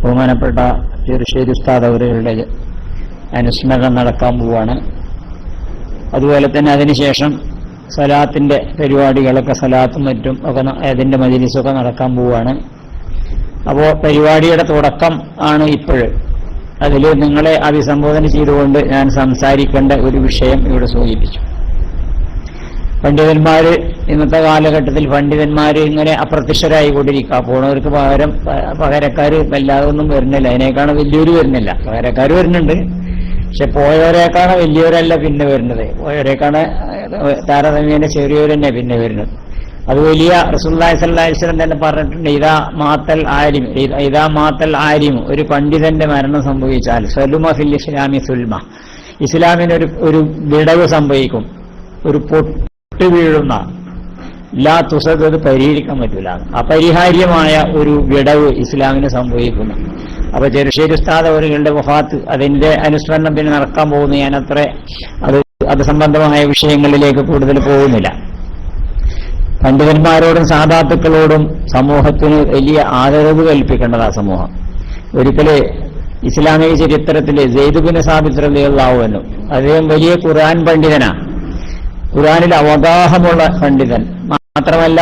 ബഹുമാനപ്പെട്ട ചെറുശ്ശേരി ഉസ്താദ് അവരുടെ അനുസ്മരണം നടക്കാൻ പോവാണ്. അതുപോലെ തന്നെ അതിനുശേഷം സലാത്തിന്റെ പരിപാടികളൊക്കെ, സലാത്തും മറ്റും ഒക്കെ അതിന്റെ മജ്‌ലിസൊക്കെ നടക്കാൻ പോവാണ്. അപ്പോൾ പരിപാടിയുടെ തുടക്കം ആണ് ഇപ്പോഴ്. അതിൽ നിങ്ങളെ അഭിസംബോധന ചെയ്തുകൊണ്ട് ഞാൻ സംസാരിക്കേണ്ട ഒരു വിഷയം ഇവിടെ സൂചിപ്പിച്ചു. പണ്ഡിതന്മാര് ഇന്നത്തെ കാലഘട്ടത്തിൽ പണ്ഡിതന്മാര് ഇങ്ങനെ അപ്രത്യക്ഷരായിക്കൊണ്ടിരിക്കുക. പോണവർക്ക് പകരക്കാര് വല്ലാതെ ഒന്നും വരുന്നില്ല. അതിനേക്കാണ് വലിയൊരു വരുന്നില്ല. പകരക്കാര് വരുന്നുണ്ട്, പക്ഷെ പോയവരേക്കാണ് വലിയവരല്ല പിന്നെ വരുന്നത്. പോയവരേക്കാണ് താരതമ്യേന ചെറിയവർ തന്നെ പിന്നെ വരുന്നത്. അത് വലിയ റസൂലുള്ളാഹി സ്വല്ലല്ലാഹി അലൈഹി വസല്ലം തന്നെ പറഞ്ഞിട്ടുണ്ട്, ഇദാ മാത്തൽ ആലിം, ഒരു പണ്ഡിതന്റെ മരണം സംഭവിച്ചാൽ സലുമ ഫിൽ ഇസ്ലാമി സുൽമ, ഇസ്ലാമിന് ഒരു വിടവ് സംഭവിക്കും, ഒരു പൊട്ട് വീഴുന്ന, ലാ തുസദ്, അത് പരിഹരിക്കാൻ പറ്റൂല, അപരിഹാര്യമായ ഒരു വിടവ് ഇസ്ലാമിന് സംഭവിക്കുന്നു. അപ്പൊ ചെറുശ്ശേരി ഉസ്താദ് അവരുടെ വഫാത്ത്, അതിന്റെ അനുസ്മരണം പിന്നെ നടക്കാൻ പോകുന്നു. ഞാൻ അത് സംബന്ധമായ വിഷയങ്ങളിലേക്ക് കൂടുതൽ പോകുന്നില്ല. പണ്ഡിതന്മാരോടും സാദാത്തുക്കളോടും സമൂഹത്തിന് വലിയ ആദരവ് കൽപ്പിക്കേണ്ടതാ സമൂഹം. ഒരിക്കല് ഇസ്ലാമിക ചരിത്രത്തില് സെയ്ദ് ബിൻ സാബിത്ത് റളിയല്ലാഹു അൻഹു, അദ്ദേഹം വലിയ ഖുർആൻ പണ്ഡിതനാണ്, ഖുർആനിൽ അവഗാഹമുള്ള പണ്ഡിതൻ മാത്രമല്ല,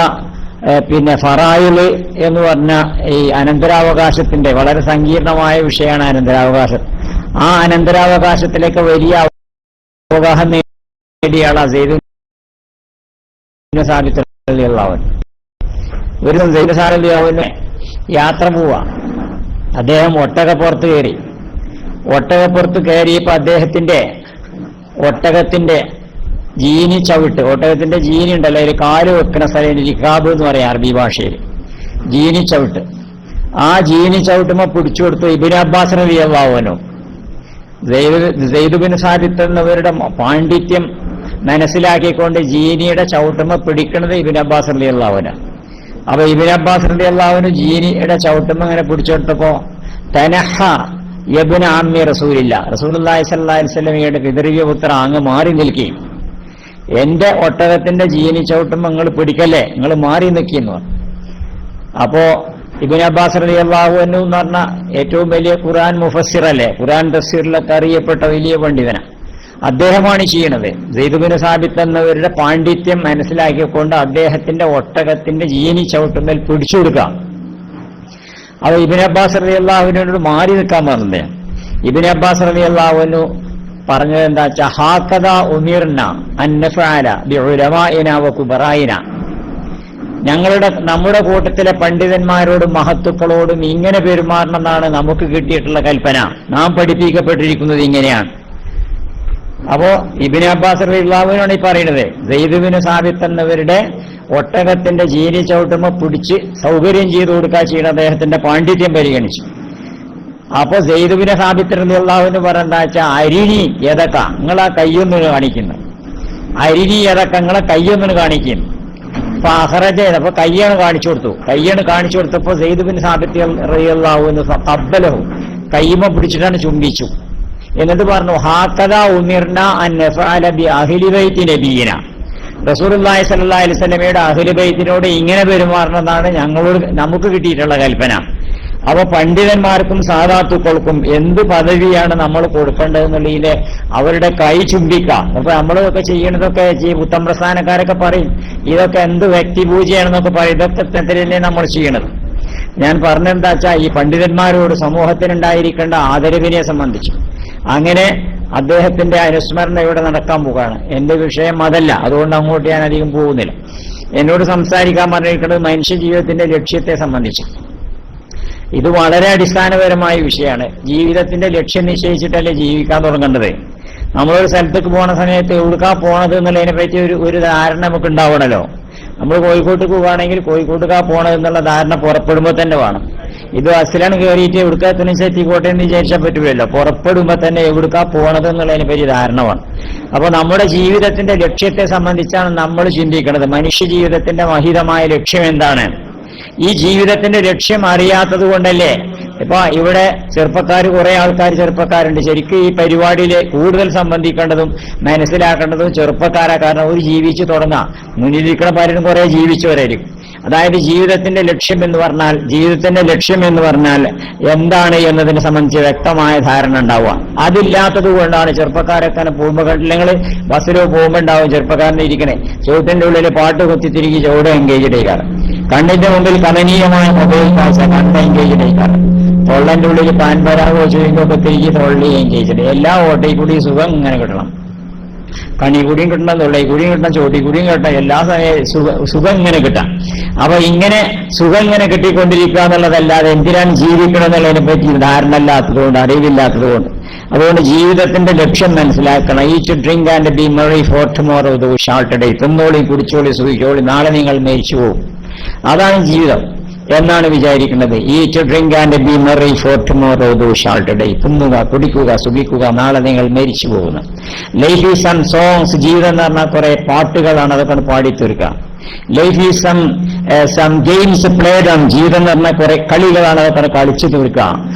പിന്നെ ഫറായില് എന്ന് പറഞ്ഞ ഈ അനന്തരാവകാശത്തിന്റെ വളരെ സങ്കീർണമായ വിഷയമാണ് അനന്തരാവകാശം. ആ അനന്തരാവകാശത്തിലേക്ക് വലിയ അവഗാഹം നേടിയ ആളാണ് സെയ്ദ് ബിൻ സാബിത്ത് റളിയല്ലാഹു അൻഹു. ഒരു സെയ്ദ് റളിയല്ലാഹു അൻഹു യാത്ര പോവാ. അദ്ദേഹം ഒട്ടകപ്പുറത്ത് കയറി. ഒട്ടകപ്പുറത്ത് കയറിയപ്പോ ഒട്ടകത്തിന്റെ ജീനി ചവിട്ട്, ഒട്ടകത്തിന്റെ ജീനി ഉണ്ടല്ലോ, ഒരു കാല് വെക്കുന്ന സ്ഥലം രിക്കാബ് എന്ന് പറയാം അറബി ഭാഷയിൽ, ജീനി ചവിട്ട്. ആ ജീനി ചവിട്ടുമ്പോ പിടിച്ചു കൊടുത്തു ഇബ്നു അബ്ബാസ് റളിയല്ലാഹു അൻഹു. സെയ്ദ് ബിൻ സാബിത്ത് എന്നവരുടെ പാണ്ഡിത്യം മനസ്സിലാക്കിക്കൊണ്ട് ജീനിയുടെ ചവിട്ടുമ്പോ പിടിക്കുന്നത് ഇബ്നു അബ്ബാസ് റളിയല്ലാഹു അൻഹു. അപ്പൊ ഇബ്നു അബ്ബാസ് റളിയല്ലാഹു അൻഹു ജീനിയുടെ ചവിട്ടുമ്പോ ഇങ്ങനെ പിടിച്ചെടുത്തപ്പോ തനഹ യബ്ന അമ്മി റസൂലില്ലാഹ്, റസൂലുള്ളാഹി സ്വല്ലല്ലാഹി അലൈഹി വസല്ലമയുടെ പിതൃവ്യ പുത്ര അങ്ങ് മാറി നിൽക്കുകയും, എന്റെ ഒട്ടകത്തിന്റെ ജീനി ചവിട്ടുമ്പോ നിങ്ങൾ പിടിക്കല്ലേ, നിങ്ങൾ മാറി നിൽക്കുന്നു. അപ്പോ ഇബ്നു അബ്ബാസ് റളിയല്ലാഹു അൻഹു എന്ന് പറഞ്ഞ ഏറ്റവും വലിയ ഖുർആൻ മുഫസ്സിർ അല്ലേ, ഖുർആൻ തഫ്സീറിലൊക്കെ അറിയപ്പെട്ട വലിയ പണ്ഡിതനാണ്. അദ്ദേഹമാണ് ചെയ്യണത്. സെയ്ദ് ബിൻ സാബിത്ത് എന്നവരുടെ പാണ്ഡിത്യം മനസ്സിലാക്കിക്കൊണ്ട് അദ്ദേഹത്തിന്റെ ഒട്ടകത്തിന്റെ ജീനി ചവിട്ടുമ്പോൾ പിടിച്ചു കൊടുക്കാം. അത് ഇബ്നു അബ്ബാസ് റളിയല്ലാഹുവിനോട് മാറി നിൽക്കാൻ പറഞ്ഞത്. ഇബ്നു അബ്ബാസ് റളിയല്ലാഹു അൻഹു പറഞ്ഞത് എന്താ വെച്ചാൽ, ഹാക്കദ ഉമിർന അൻ നഫഅല ബിഉലമാഇന വകുബറായിന, നമ്മുടെ കൂട്ടത്തിലെ പണ്ഡിതന്മാരോടും മഹത്തുക്കളോടും ഇങ്ങനെ പെരുമാറണം എന്നാണ് നമുക്ക് കിട്ടിയിട്ടുള്ള കൽപ്പന. നാം പഠിപ്പിക്കപ്പെട്ടിരിക്കുന്നത് ഇങ്ങനെയാണ്. അപ്പോ ഇബ്നു അബ്ബാസ് റളിയല്ലാഹുവിനാണ് ഈ പറയുന്നത്. സെയ്ദ് ബിൻ സാബിത്ത് എന്നവരുടെ ഒട്ടകത്തിന്റെ ജീനി ചവിട്ടുമ്പോൾ പിടിച്ച് സൗകര്യം ചെയ്തു കൊടുക്കുക ചെയ്യുന്ന അദ്ദേഹത്തിന്റെ പാണ്ഡിത്യം പരിഗണിച്ചു. അപ്പൊ സെയ്ദ് ബിൻ സാബിത്ത് റളിയല്ലാഹു അൻഹു പറഞ്ഞെന്താ വെച്ചാൽ, അരിനി യദക, നിങ്ങളാ കയ്യൊന്നു കാണിക്കുന്നു, അരിനി യദക, നിങ്ങളെ കയ്യൊന്നു കാണിക്കുന്നു. അപ്പൊ അഖറജ, അപ്പൊ കയ്യാണ് കാണിച്ചു കൊടുത്തപ്പോ സെയ്ദ് ബിൻ സാബിത്ത് റളിയല്ലാഹു അൻഹു ഖബ്ബലഹു, കയ്യുമ പിടിച്ചിട്ടാണ് ചുംബിച്ചു. എന്നിട്ട് പറഞ്ഞു, ഹാക്കദ ഉമിർന അൻ നഫഅല ബി അഹ്ലി ബൈത്തി നബിയിന, റസൂലുള്ളാഹി സ്വല്ലല്ലാഹി അലൈഹി വസല്ലമയുടെ അഹ്ലി ബൈത്തിനോട് ഇങ്ങനെ പെരുമാറണമെന്നാണ് നമുക്ക് കിട്ടിയിട്ടുള്ള കൽപ്പന. അപ്പൊ പണ്ഡിതന്മാർക്കും സാദാത്തുക്കൾക്കും എന്ത് പദവിയാണ് നമ്മൾ കൊടുക്കേണ്ടതെന്നുള്ളതിലെ അവരുടെ കൈ ചുംബിക്കാം. അപ്പൊ നമ്മളൊക്കെ ചെയ്യണതൊക്കെ പുത്തൻ പ്രസ്ഥാനക്കാരൊക്കെ പറയും ഇതൊക്കെ എന്ത് വ്യക്തിപൂജയാണെന്നൊക്കെ പറയും. ഇതൊക്കെ തരത്തിലല്ലേ നമ്മൾ ചെയ്യണത്. ഞാൻ പറഞ്ഞെന്താ വെച്ചാൽ, ഈ പണ്ഡിതന്മാരോട് സമൂഹത്തിനുണ്ടായിരിക്കേണ്ട ആദരവിനെ സംബന്ധിച്ചു. അങ്ങനെ അദ്ദേഹത്തിന്റെ അനുസ്മരണം ഇവിടെ നടക്കാൻ പോവുകയാണ്. എന്റെ വിഷയം അതല്ല, അതുകൊണ്ട് അങ്ങോട്ട് ഞാൻ അധികം പോകുന്നില്ല. എന്നോട് സംസാരിക്കാൻ പറഞ്ഞിരിക്കുന്നത് മനുഷ്യ ജീവിതത്തിന്റെ ലക്ഷ്യത്തെ സംബന്ധിച്ച്. ഇത് വളരെ അടിസ്ഥാനപരമായ വിഷയമാണ്. ജീവിതത്തിന്റെ ലക്ഷ്യം നിശ്ചയിച്ചിട്ടല്ലേ ജീവിക്കാൻ തുടങ്ങേണ്ടത്. നമ്മളൊരു സ്ഥലത്തേക്ക് പോണ സമയത്ത് എവിടുക്കാ പോണത് എന്നുള്ളതിനെ പറ്റി ഒരു ധാരണ നമുക്ക് ഉണ്ടാവണല്ലോ. നമ്മൾ കോഴിക്കോട്ട് പോവുകയാണെങ്കിൽ കോഴിക്കോട്ടുകാ പോണത് എന്നുള്ള ധാരണ പുറപ്പെടുമ്പോൾ തന്നെ വേണം. ഇത് ബസ്സിലാണ് കയറിയിട്ട് എവിടുക്കാത്തിന് എത്തിക്കോട്ടെ എന്ന് വിചാരിച്ചാൽ പറ്റുമല്ലോ. പുറപ്പെടുമ്പോൾ തന്നെ എവിടുക്കാ പോണത് എന്നുള്ളതിനെ പറ്റി ധാരണ വേണം. അപ്പൊ നമ്മുടെ ജീവിതത്തിന്റെ ലക്ഷ്യത്തെ സംബന്ധിച്ചാണ് നമ്മൾ ചിന്തിക്കുന്നത്. മനുഷ്യ ജീവിതത്തിന്റെ മഹിതമായ ലക്ഷ്യം എന്താണ്? ഈ ജീവിതത്തിന്റെ ലക്ഷ്യം അറിയാത്തത് കൊണ്ടല്ലേ ഇപ്പൊ ഇവിടെ ചെറുപ്പക്കാർ, കുറെ ആൾക്കാർ ചെറുപ്പക്കാരുണ്ട്. ശരിക്കും ഈ പരിപാടിയിൽ കൂടുതൽ സംബന്ധിക്കേണ്ടതും മനസ്സിലാക്കേണ്ടതും ചെറുപ്പക്കാരാ. കാരണം ഒരു ജീവിച്ചു തുടങ്ങാം, മുന്നിലിരിക്കുന്ന പലരും കുറെ ജീവിച്ചവരായിരിക്കും. അതായത് ജീവിതത്തിന്റെ ലക്ഷ്യം എന്ന് പറഞ്ഞാൽ എന്താണ് എന്നതിനെ സംബന്ധിച്ച് വ്യക്തമായ ധാരണ ഉണ്ടാവുക. അതില്ലാത്തത് കൊണ്ടാണ് ചെറുപ്പക്കാരൊക്കെ പോകുമ്പോൾ കണ്ടില്ലെങ്കിൽ ബസ്സിലോ പോകുമ്പോൾ ഉണ്ടാവും ചെറുപ്പക്കാരനെ ഇരിക്കണേ ചോട്ടിന്റെ ഉള്ളിൽ പാട്ട് കുത്തിത്തിരികി ചോട് എൻഗേജ്ഡ് ആയിക്കാറ്, കണ്ണിന്റെ മുമ്പിൽ കമനീയമായ മൊബൈൽ കാഴ്ച കണ്ണ് എൻഗേജ്ഡ് ആയിക്കാറ്, തൊള്ളന്റെ ഉള്ളിൽ പാൻപരാഗോ ചുരുങ്ങൊക്കെ തിരികെ തൊള്ളി എൻഗേജ്ഡ്. എല്ലാ ഓട്ടയിൽ കൂടി സുഖം ഇങ്ങനെ കിട്ടണം, കണ്ണി കൂടിയും കിട്ടണം, തൊള്ളയിൽ കൂടിയും കിട്ടണം, ചോട്ടി കൂടിയും കിട്ടണം, എല്ലാ സുഖം ഇങ്ങനെ കിട്ടാം. അപ്പൊ ഇങ്ങനെ സുഖം ഇങ്ങനെ കിട്ടിക്കൊണ്ടിരിക്കുക എന്നുള്ളതല്ലാതെ എന്തിനാണ് ജീവിക്കണം എന്നുള്ളതിനെ പറ്റി ധാരണ ഇല്ലാത്തതുകൊണ്ട്, അറിവില്ലാത്തതുകൊണ്ട്. അതുകൊണ്ട് ജീവിതത്തിന്റെ ലക്ഷ്യം മനസ്സിലാക്കണം. Eat drink and be merry for tomorrow the short day. തിന്നോളി, കുടിച്ചോളി, സുഖിച്ചോളി, നാളെ നിങ്ങൾ മരിച്ചു പോകും. അതാണ് ജീവിതം എന്നാണ് വിചാരിക്കുന്നത്. Eat drink and be merry for tomorrow the short day. തിന്നുക, കുടിക്കുക, സുഖിക്കുക, നാളെ നിങ്ങൾ മരിച്ചു പോകുന്നു. Life is some songs. ജീവിതം എന്ന് പറഞ്ഞാൽ കുറെ പാട്ടുകളാണ്, അതൊക്കെ പാടിത്തീർക്കുക. Life is some games played on. ജീവിതം എന്ന് പറഞ്ഞാൽ കുറെ കളികളാണ്, അതൊക്കെ കളിച്ചു തീർക്കുക.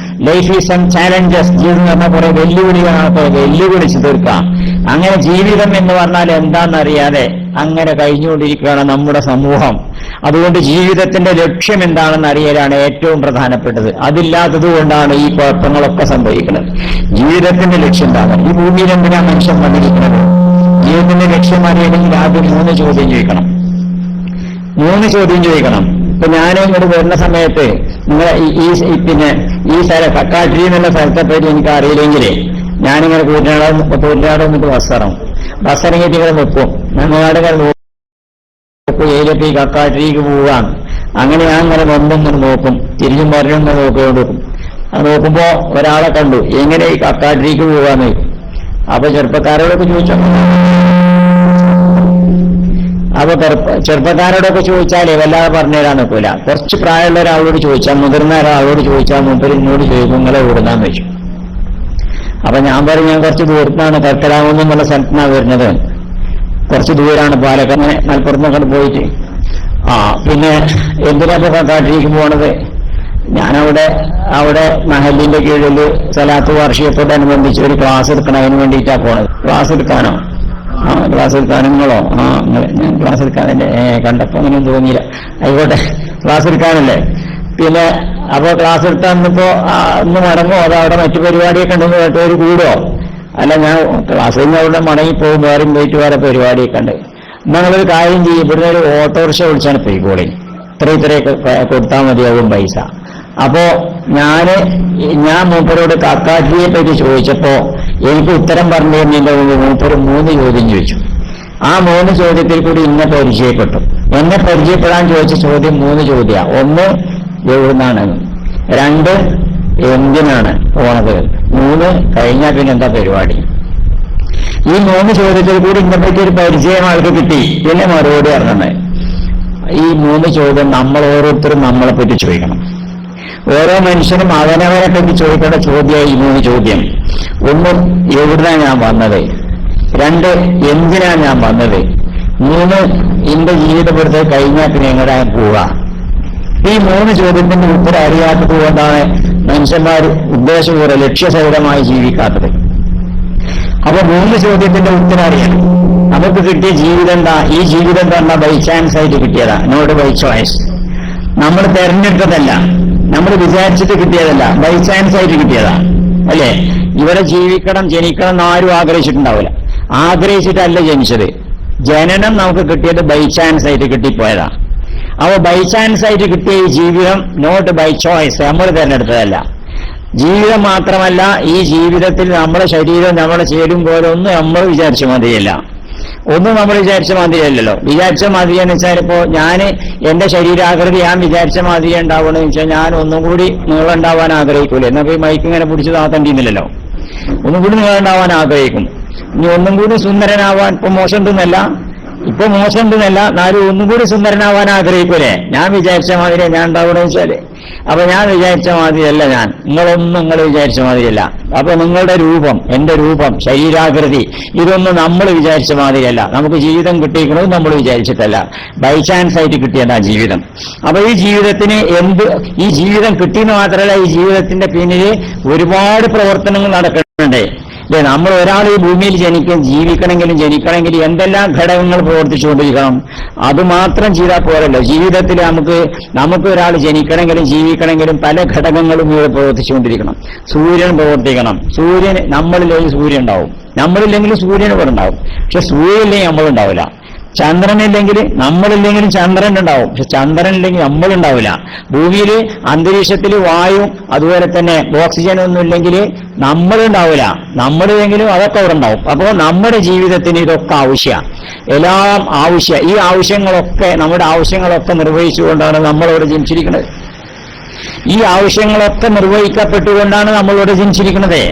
Life is some challenges. ജീവിതം എന്ന് പറഞ്ഞാൽ കുറെ വെല്ലുവിളികളാണ്, കുറെ വെല്ലുവിളിച്ചു തീർക്കുക. അങ്ങനെ ജീവിതം എന്ന് പറഞ്ഞാൽ എന്താണെന്നറിയാതെ അങ്ങനെ കഴിഞ്ഞുകൊണ്ടിരിക്കുകയാണ് നമ്മുടെ സമൂഹം. അതുകൊണ്ട് ജീവിതത്തിന്റെ ലക്ഷ്യം എന്താണെന്ന് അറിയലാണ് ഏറ്റവും പ്രധാനപ്പെട്ടത്. അതില്ലാത്തത് കൊണ്ടാണ് ഈ കുഴപ്പങ്ങളൊക്കെ സംഭവിക്കുന്നത്. ജീവിതത്തിന്റെ ലക്ഷ്യം എന്താണ്? ഈ ഭൂമിയിൽ എന്തിനാണ് മനുഷ്യൻ വന്നിരിക്കുന്നത്? ജീവിതത്തിന്റെ ലക്ഷ്യം അറിയണമെങ്കിൽ ആദ്യം 3 ചോദ്യം ചോദിക്കണം. ഇപ്പൊ ഞാനും ഇങ്ങോട്ട് വരുന്ന സമയത്ത് നിങ്ങളെ ഈ സ്ഥലം കക്കാട്ടിരി എന്നുള്ള സ്ഥലത്തെ പറ്റി എനിക്ക് അറിയില്ലെങ്കിലേ ഞാനിങ്ങനെ കൂറ്റനാട് വന്നിട്ട് ബസ്സിറങ്ങിയിട്ട് ഇങ്ങനെ വെക്കും. ഞങ്ങളുടെ ഏരിയപ്പോ ഈ കക്കാട്ടിരിക്ക് പോവാൻ. അങ്ങനെ ഞാൻ ഇങ്ങനെ വന്നിങ്ങനെ നോക്കും, തിരിഞ്ഞും മറിഞ്ഞും നോക്കിക്കൊണ്ടിരിക്കും. അത് നോക്കുമ്പോ ഒരാളെ കണ്ടു, എങ്ങനെ ഈ കക്കാട്ടിരിക്ക് പോവാന്ന്. അപ്പൊ ചെറുപ്പക്കാരോടൊക്കെ ചോദിച്ചാലേ വല്ലാതെ പറഞ്ഞുതരാൻ നിൽക്കൂല. കുറച്ച് പ്രായമുള്ള ഒരാളോട് ചോദിച്ചാൽ, മുതിർന്ന ഒരാളോട് ചോദിച്ചാൽ മുമ്പിൽ ഇങ്ങോട്ട് ചോദിക്കും നിങ്ങളെ ഓടുന്നാന്ന് വെച്ചു. അപ്പൊ ഞാൻ പറയും ഞാൻ കുറച്ച് ദൂരത്താണ്, കർക്കലാവുന്ന എന്നുള്ള സ്ഥലത്തിനാണ് വരുന്നത്. കുറച്ച് ദൂരാണ്, പാലക്കാട് മലപ്പുറത്തൊക്കെ പോയിട്ട്. പിന്നെ എന്തിനാ കക്കാട്ടിലേക്ക് പോണത്? ഞാനവിടെ മഹലിന്റെ കീഴിൽ സലാത്ത് വാർഷികത്തോടനുബന്ധിച്ച് ഒരു ക്ലാസ് എടുക്കണം, അതിന് വേണ്ടിയിട്ടാണ് പോണത്. ക്ലാസ് എടുക്കാനോ? ക്ലാസ് എടുക്കാനും നിങ്ങളോ? ഞാൻ ക്ലാസ് എടുക്കാൻ കണ്ടപ്പോ അങ്ങനെ തോന്നിയില്ല. ആയിക്കോട്ടെ, ക്ലാസ് എടുക്കാനല്ലേ. പിന്നെ അപ്പൊ ക്ലാസ് എടുത്താൽ ഇന്ന് മടങ്ങോ അതോ അവിടെ മറ്റു പരിപാടിയൊക്കെ ഉണ്ടെന്ന് കേട്ടവർ കൂടോ? അല്ല, ഞാൻ ക്ലാസ്സിൽ നിന്ന് അവിടെ മടങ്ങിപ്പോകും, വേറെയും പോയിട്ട് വേറെ പരിപാടിയൊക്കെ ഉണ്ട്. നിങ്ങളൊരു കാര്യം ചെയ്യും, ഇവിടുന്ന് ഒരു ഓട്ടോറിക്ഷ വിളിച്ചാണ് പോയിക്കോളെ, ഇത്രയൊക്കെ കൊടുത്താൽ മതിയാകും പൈസ. അപ്പോ ഞാൻ മൂപ്പരോട് കക്കാട്ടിയെ പറ്റി ചോദിച്ചപ്പോ എനിക്ക് ഉത്തരം പറഞ്ഞു തന്നില്ല. മൂപ്പര് 3 ചോദ്യം ചോദിച്ചു. ആ 3 ചോദ്യത്തിൽ കൂടി ഇന്നെ പരിചയപ്പെട്ടു. എന്നെ പരിചയപ്പെടാൻ ചോദിച്ച ചോദ്യം 3 ചോദ്യമാണ്. 1 എവിടുന്നാണ്, 2 എന്തിനാണ് പോണത്, 3 കഴിഞ്ഞാൽ പിന്നെ എന്താ പരിപാടി. ഈ 3 ചോദ്യത്തിൽ കൂടി ഇന്നപ്പറ്റി ഒരു പരിചയം ആൾക്ക് കിട്ടി. പിന്നെ മറുപടി അറിഞ്ഞത്. ഈ 3 ചോദ്യം നമ്മൾ ഓരോരുത്തരും നമ്മളെ പറ്റി ചോദിക്കണം. ഓരോ മനുഷ്യനും അവനവനെ പറ്റി ചോദിക്കേണ്ട ചോദ്യമായി ഈ 3 ചോദ്യം. 1 എവിടുന്നാണ് ഞാൻ വന്നത്, 2 എന്തിനാ ഞാൻ വന്നത്, 3 എന്റെ ജീവിതപ്പെടുത്ത് കഴിഞ്ഞാൽ പിന്നെ എങ്ങനെയാ പോവുക. ഈ 3 ചോദ്യത്തിന്റെ ഉത്തരം അറിയാത്തത് കൊണ്ടാണ് മനുഷ്യന്മാർ ഉദ്ദേശപൂർവ്വം ലക്ഷ്യസഹിതമായി ജീവിക്കാത്തത്. അപ്പൊ 3 ചോദ്യത്തിന്റെ ഉത്തരം അറിയണം. നമുക്ക് കിട്ടിയ ജീവിതം എന്താ? ഈ ജീവിതം എന്താ? ബൈ ചാൻസ് ആയിട്ട് കിട്ടിയതാ, നോട്ട് ബൈ ചോയ്സ്. നമ്മൾ തെരഞ്ഞെടുത്തതല്ല, നമ്മൾ വിചാരിച്ചിട്ട് കിട്ടിയതല്ല, ബൈ ചാൻസ് ആയിട്ട് കിട്ടിയതാ. അല്ലേ? ഇവിടെ ജീവിക്കണം, ജനിക്കണം എന്ന് ആരും ആഗ്രഹിച്ചിട്ടുണ്ടാവില്ല. ആഗ്രഹിച്ചിട്ടല്ല ജനിച്ചത്. ജനനം നമുക്ക് കിട്ടിയത് ബൈ ചാൻസ് ആയിട്ട് കിട്ടിപ്പോയതാ. അപ്പോൾ ബൈ ചാൻസ് ആയിട്ട് കിട്ടിയ ഈ ജീവിതം നോട്ട് ബൈ ചോയ്സ്, നമ്മൾ തിരഞ്ഞെടുത്തതല്ല. ജീവിതം മാത്രമല്ല, ഈ ജീവിതത്തിൽ നമ്മുടെ ശരീരം നമ്മളെ ചേരും പോലെ ഒന്നും നമ്മൾ വിചാരിച്ച മാതിരിയല്ല. ഒന്നും നമ്മൾ വിചാരിച്ച മാതിരിയല്ലല്ലോ. വിചാരിച്ച മാതിരി എന്ന് വെച്ചാൽ ഇപ്പോ എന്റെ ശരീരാകൃതി ഞാൻ വിചാരിച്ച മാതിരി ഉണ്ടാവണമെന്ന് വെച്ചാൽ ഞാൻ ഒന്നും കൂടി നീളുണ്ടാവാൻ ആഗ്രഹിക്കൂലേ? എന്നാൽ ഈ മൈക്ക് ഇങ്ങനെ പിടിച്ച് താത്തേണ്ടിയിരുന്നില്ലല്ലോ. ഒന്നും കൂടി നീളുണ്ടാവാൻ ആഗ്രഹിക്കും. ഇനി ഒന്നും കൂടി സുന്ദരനാവാൻ ഇപ്പൊ മോശം ഉണ്ടെന്നല്ല, ഇപ്പൊ മോശമുണ്ടെന്നല്ല, എന്നാലും ഒന്നും കൂടി സുന്ദരനാവാൻ ആഗ്രഹിക്കൂലേ? ഞാൻ വിചാരിച്ച മാതിരി ഞാൻ ഉണ്ടാവണമെന്ന് വെച്ചാല്, അപ്പൊ ഞാൻ വിചാരിച്ച മാതിരിയല്ല ഞാൻ, നിങ്ങൾ വിചാരിച്ച മാതിരിയല്ല. അപ്പൊ നിങ്ങളുടെ രൂപം, എന്റെ രൂപം, ശരീരാകൃതി, ഇതൊന്നും നമ്മൾ വിചാരിച്ച മാതിരിയല്ല. നമുക്ക് ജീവിതം കിട്ടിയിരിക്കുന്നത് നമ്മൾ വിചാരിച്ചിട്ടല്ല, ബൈ ചാൻസ് ആയിട്ട് കിട്ടിയതാ ജീവിതം. അപ്പൊ ഈ ജീവിതത്തിന് ഈ ജീവിതം കിട്ടിയെന്ന് മാത്രമല്ല, ഈ ജീവിതത്തിന്റെ പിന്നില് ഒരുപാട് പ്രവർത്തനങ്ങൾ നടക്കുന്നുണ്ട്. അല്ലെ, നമ്മൾ ഒരാൾ ഈ ഭൂമിയിൽ ജനിക്കണമെങ്കിലും എന്തെല്ലാം ഘടകങ്ങൾ പ്രവർത്തിച്ചുകൊണ്ടിരിക്കണം. അതുമാത്രം ചെയ്താൽ പോരല്ലോ. ജീവിതത്തിൽ നമുക്ക് ഒരാൾ ജനിക്കണമെങ്കിലും ജീവിക്കണമെങ്കിലും പല ഘടകങ്ങളും ഇവിടെ പ്രവർത്തിച്ചുകൊണ്ടിരിക്കണം. സൂര്യൻ പ്രവർത്തിക്കണം. നമ്മളില്ലെങ്കിൽ സൂര്യൻ ഉണ്ടാവും, നമ്മളില്ലെങ്കിലും സൂര്യൻ ഇവിടെ ഉണ്ടാവും. പക്ഷെ സൂര്യനില്ലെങ്കിൽ നമ്മളുണ്ടാവില്ല. നമ്മളില്ലെങ്കിലും ചന്ദ്രൻ ഉണ്ടാവും, പക്ഷെ ചന്ദ്രനില്ലെങ്കിൽ നമ്മളുണ്ടാവില്ല. ഭൂമിയിൽ അന്തരീക്ഷത്തിൽ വായു അതുപോലെ തന്നെ ഓക്സിജൻ ഒന്നും ഇല്ലെങ്കിൽ നമ്മളുണ്ടാവില്ല. നമ്മളില്ലെങ്കിലും അതൊക്കെ അവിടെ ഉണ്ടാവും. അപ്പോൾ നമ്മുടെ ജീവിതത്തിന് ഇതൊക്കെ എല്ലാം ഈ ആവശ്യങ്ങളൊക്കെ, നമ്മുടെ ആവശ്യങ്ങളൊക്കെ നിർവഹിച്ചുകൊണ്ടാണ് നമ്മളിവിടെ ജനിച്ചിരിക്കുന്നത്. ഈ ആവശ്യങ്ങളൊക്കെ നിർവഹിക്കപ്പെട്ടുകൊണ്ടാണ് നമ്മളിവിടെ ജനിച്ചിരിക്കുന്നത്.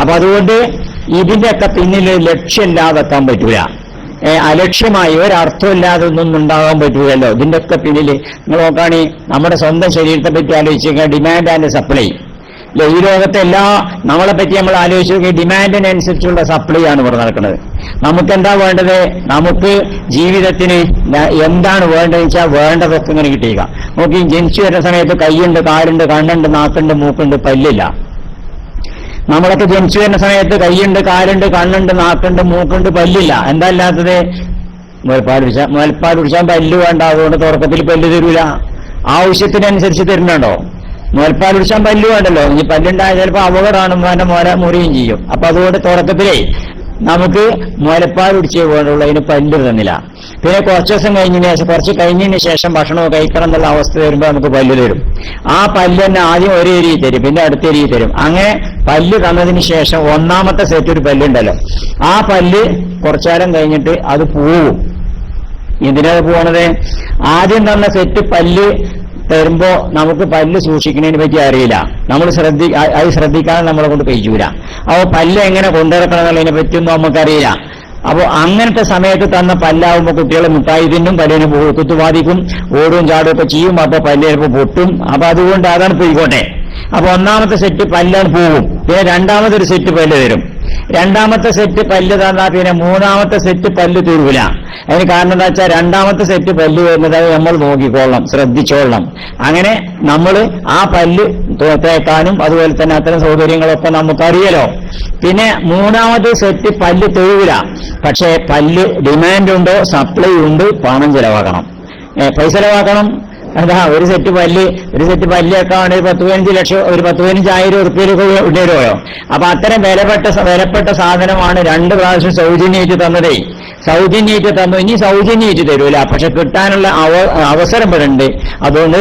അപ്പൊ അതുകൊണ്ട് ഇതിന്റെയൊക്കെ പിന്നിൽ ലക്ഷ്യമില്ലാതെക്കാൻ പറ്റൂല. അലക്ഷ്യമായി ഒരർത്ഥമില്ലാതെ ഒന്നും ഉണ്ടാകാൻ പറ്റൂലല്ലോ. ഇതിന്റെയൊക്കെ പിന്നിൽ നിങ്ങൾ നോക്കുകയാണെ നമ്മുടെ സ്വന്തം ശരീരത്തെ പറ്റി ആലോചിക്കുക, ഡിമാൻഡ് ആൻഡ് സപ്ലൈ. ഈ ലോകത്തെ നമ്മളെ പറ്റി നമ്മൾ ആലോചിച്ച് നോക്കി, ഡിമാൻഡിനനുസരിച്ചുള്ള സപ്ലൈ ആണ് ഇവിടെ നടക്കുന്നത്. നമുക്കെന്താ വേണ്ടത്? നമുക്ക് ജീവിതത്തിന് എന്താണ് വേണ്ടതെന്ന് വെച്ചാൽ വേണ്ടതൊക്കെ ഇങ്ങനെ കിട്ടിയില്ല. നോക്കി, ജനിച്ചു വരുന്ന സമയത്ത് കൈയുണ്ട്, കാലുണ്ട്, കണ്ണുണ്ട്, നാക്കുണ്ട്, മൂക്കുണ്ട്, പല്ലില്ല. നമ്മളൊക്കെ ജനിച്ചു വരുന്ന സമയത്ത് കൈയുണ്ട്, കാലുണ്ട്, കണ്ണുണ്ട്, നാക്കുണ്ട്, മൂക്കുണ്ട്, പല്ലില്ല. എന്താ ഇല്ലാത്തത്? മുലപ്പാൽ കുടിച്ചാൽ പല്ല് വേണ്ട, അതുകൊണ്ട് തുടക്കത്തിൽ പല്ല് തരൂല. ആവശ്യത്തിനനുസരിച്ച് തരുന്നുണ്ടോ? മുലപ്പാൽ കുടിച്ചാൽ പല്ല് വേണ്ടല്ലോ. ഇനി പല്ലുണ്ടായ ചിലപ്പോൾ അപകടമാണ്, മുറിയും ചെയ്യും. അപ്പൊ അതുകൊണ്ട് തുടക്കത്തിലേ നമുക്ക് മുലപ്പാൽ കുടിച്ചേ വേണ്ടുള്ളൂ, അതിന് പല്ല് തന്നില്ല. പിന്നെ കുറച്ച് കഴിഞ്ഞതിന് ശേഷം ഭക്ഷണം കഴിക്കണം എന്നുള്ള അവസ്ഥ വരുമ്പോൾ നമുക്ക് പല്ല് തരും. ആ പല്ല് തന്നെ ആദ്യം ഒരു എരിയി തരും, പിന്നെ അടുത്ത എരിയി തരും. അങ്ങനെ പല്ല് തന്നതിന് ശേഷം ഒന്നാമത്തെ സെറ്റ് ഒരു പല്ലുണ്ടല്ലോ, ആ പല്ല് കുറച്ചാലം കഴിഞ്ഞിട്ട് അത് പോവും. എന്തിനാണ് പോണത്? ആദ്യം തന്ന സെറ്റ് പല്ല് തരുമ്പോ നമുക്ക് പല്ല് സൂക്ഷിക്കുന്നതിനെ പറ്റി അറിയില്ല, നമ്മൾ ശ്രദ്ധിക്കാതെ നമ്മളെ കൊണ്ട് കഴിയൂല. അപ്പോൾ പല്ല് എങ്ങനെ കൊണ്ടുനടക്കണം എന്നുള്ളതിനെ പറ്റിയൊന്നും നമുക്കറിയില്ല. അപ്പോൾ അങ്ങനത്തെ സമയത്ത് തന്ന പല്ലാവുമ്പോൾ കുട്ടികളെ മിഠായി തിന്നും, പല്ലിന് കുത്തുബാധിക്കും, ഓടും ചാടും ഒക്കെ ചെയ്യും. അപ്പൊ പല്ല് ചിലപ്പോൾ പൊട്ടും. അപ്പൊ അതുകൊണ്ട് അതാണ് പോയിക്കോട്ടെ. അപ്പൊ ഒന്നാമത്തെ സെറ്റ് പല്ലാണ് പോകും. പിന്നെ രണ്ടാമതൊരു സെറ്റ് പല്ല് തരും. രണ്ടാമത്തെ സെറ്റ് പല്ല് തന്നാൽ പിന്നെ മൂന്നാമത്തെ സെറ്റ് പല്ല് തരൂല. അതിന് കാരണം എന്താ വെച്ചാൽ രണ്ടാമത്തെ സെറ്റ് പല്ല് വരുന്നത് നമ്മൾ നോക്കിക്കൊള്ളണം, ശ്രദ്ധിച്ചോളണം. അങ്ങനെ നമ്മൾ ആ പല്ല് തേക്കാനും അതുപോലെ തന്നെ അത്തരം സൗകര്യങ്ങളൊക്കെ നമുക്കറിയലോ. പിന്നെ മൂന്നാമത്തെ സെറ്റ് പല്ല് തരൂല. പക്ഷേ പല്ല് ഡിമാൻഡ് ഉണ്ടോ, സപ്ലൈ ഉണ്ട്, പണം ചെലവാക്കണം, പൈസ ചെലവാക്കണം. അതാ ഒരു സെറ്റ് പല്ലൊക്കെ ആണ് 10-15 ലക്ഷം, ഒരു 10-15,000 ഉറുപ്പികയിലൊക്കെ ഇടരുമോ? അപ്പൊ അത്തരം വിലപ്പെട്ട സാധനമാണ് 2 പ്രാവശ്യം സൗജന്യമായിട്ട് തന്നതേ. സൗജന്യമായിട്ട് തന്നു, ഇനി സൗജന്യമായിട്ട് തരൂല. പക്ഷെ കിട്ടാനുള്ള അവസരം ഇവിടെ ഉണ്ട്. അതുകൊണ്ട്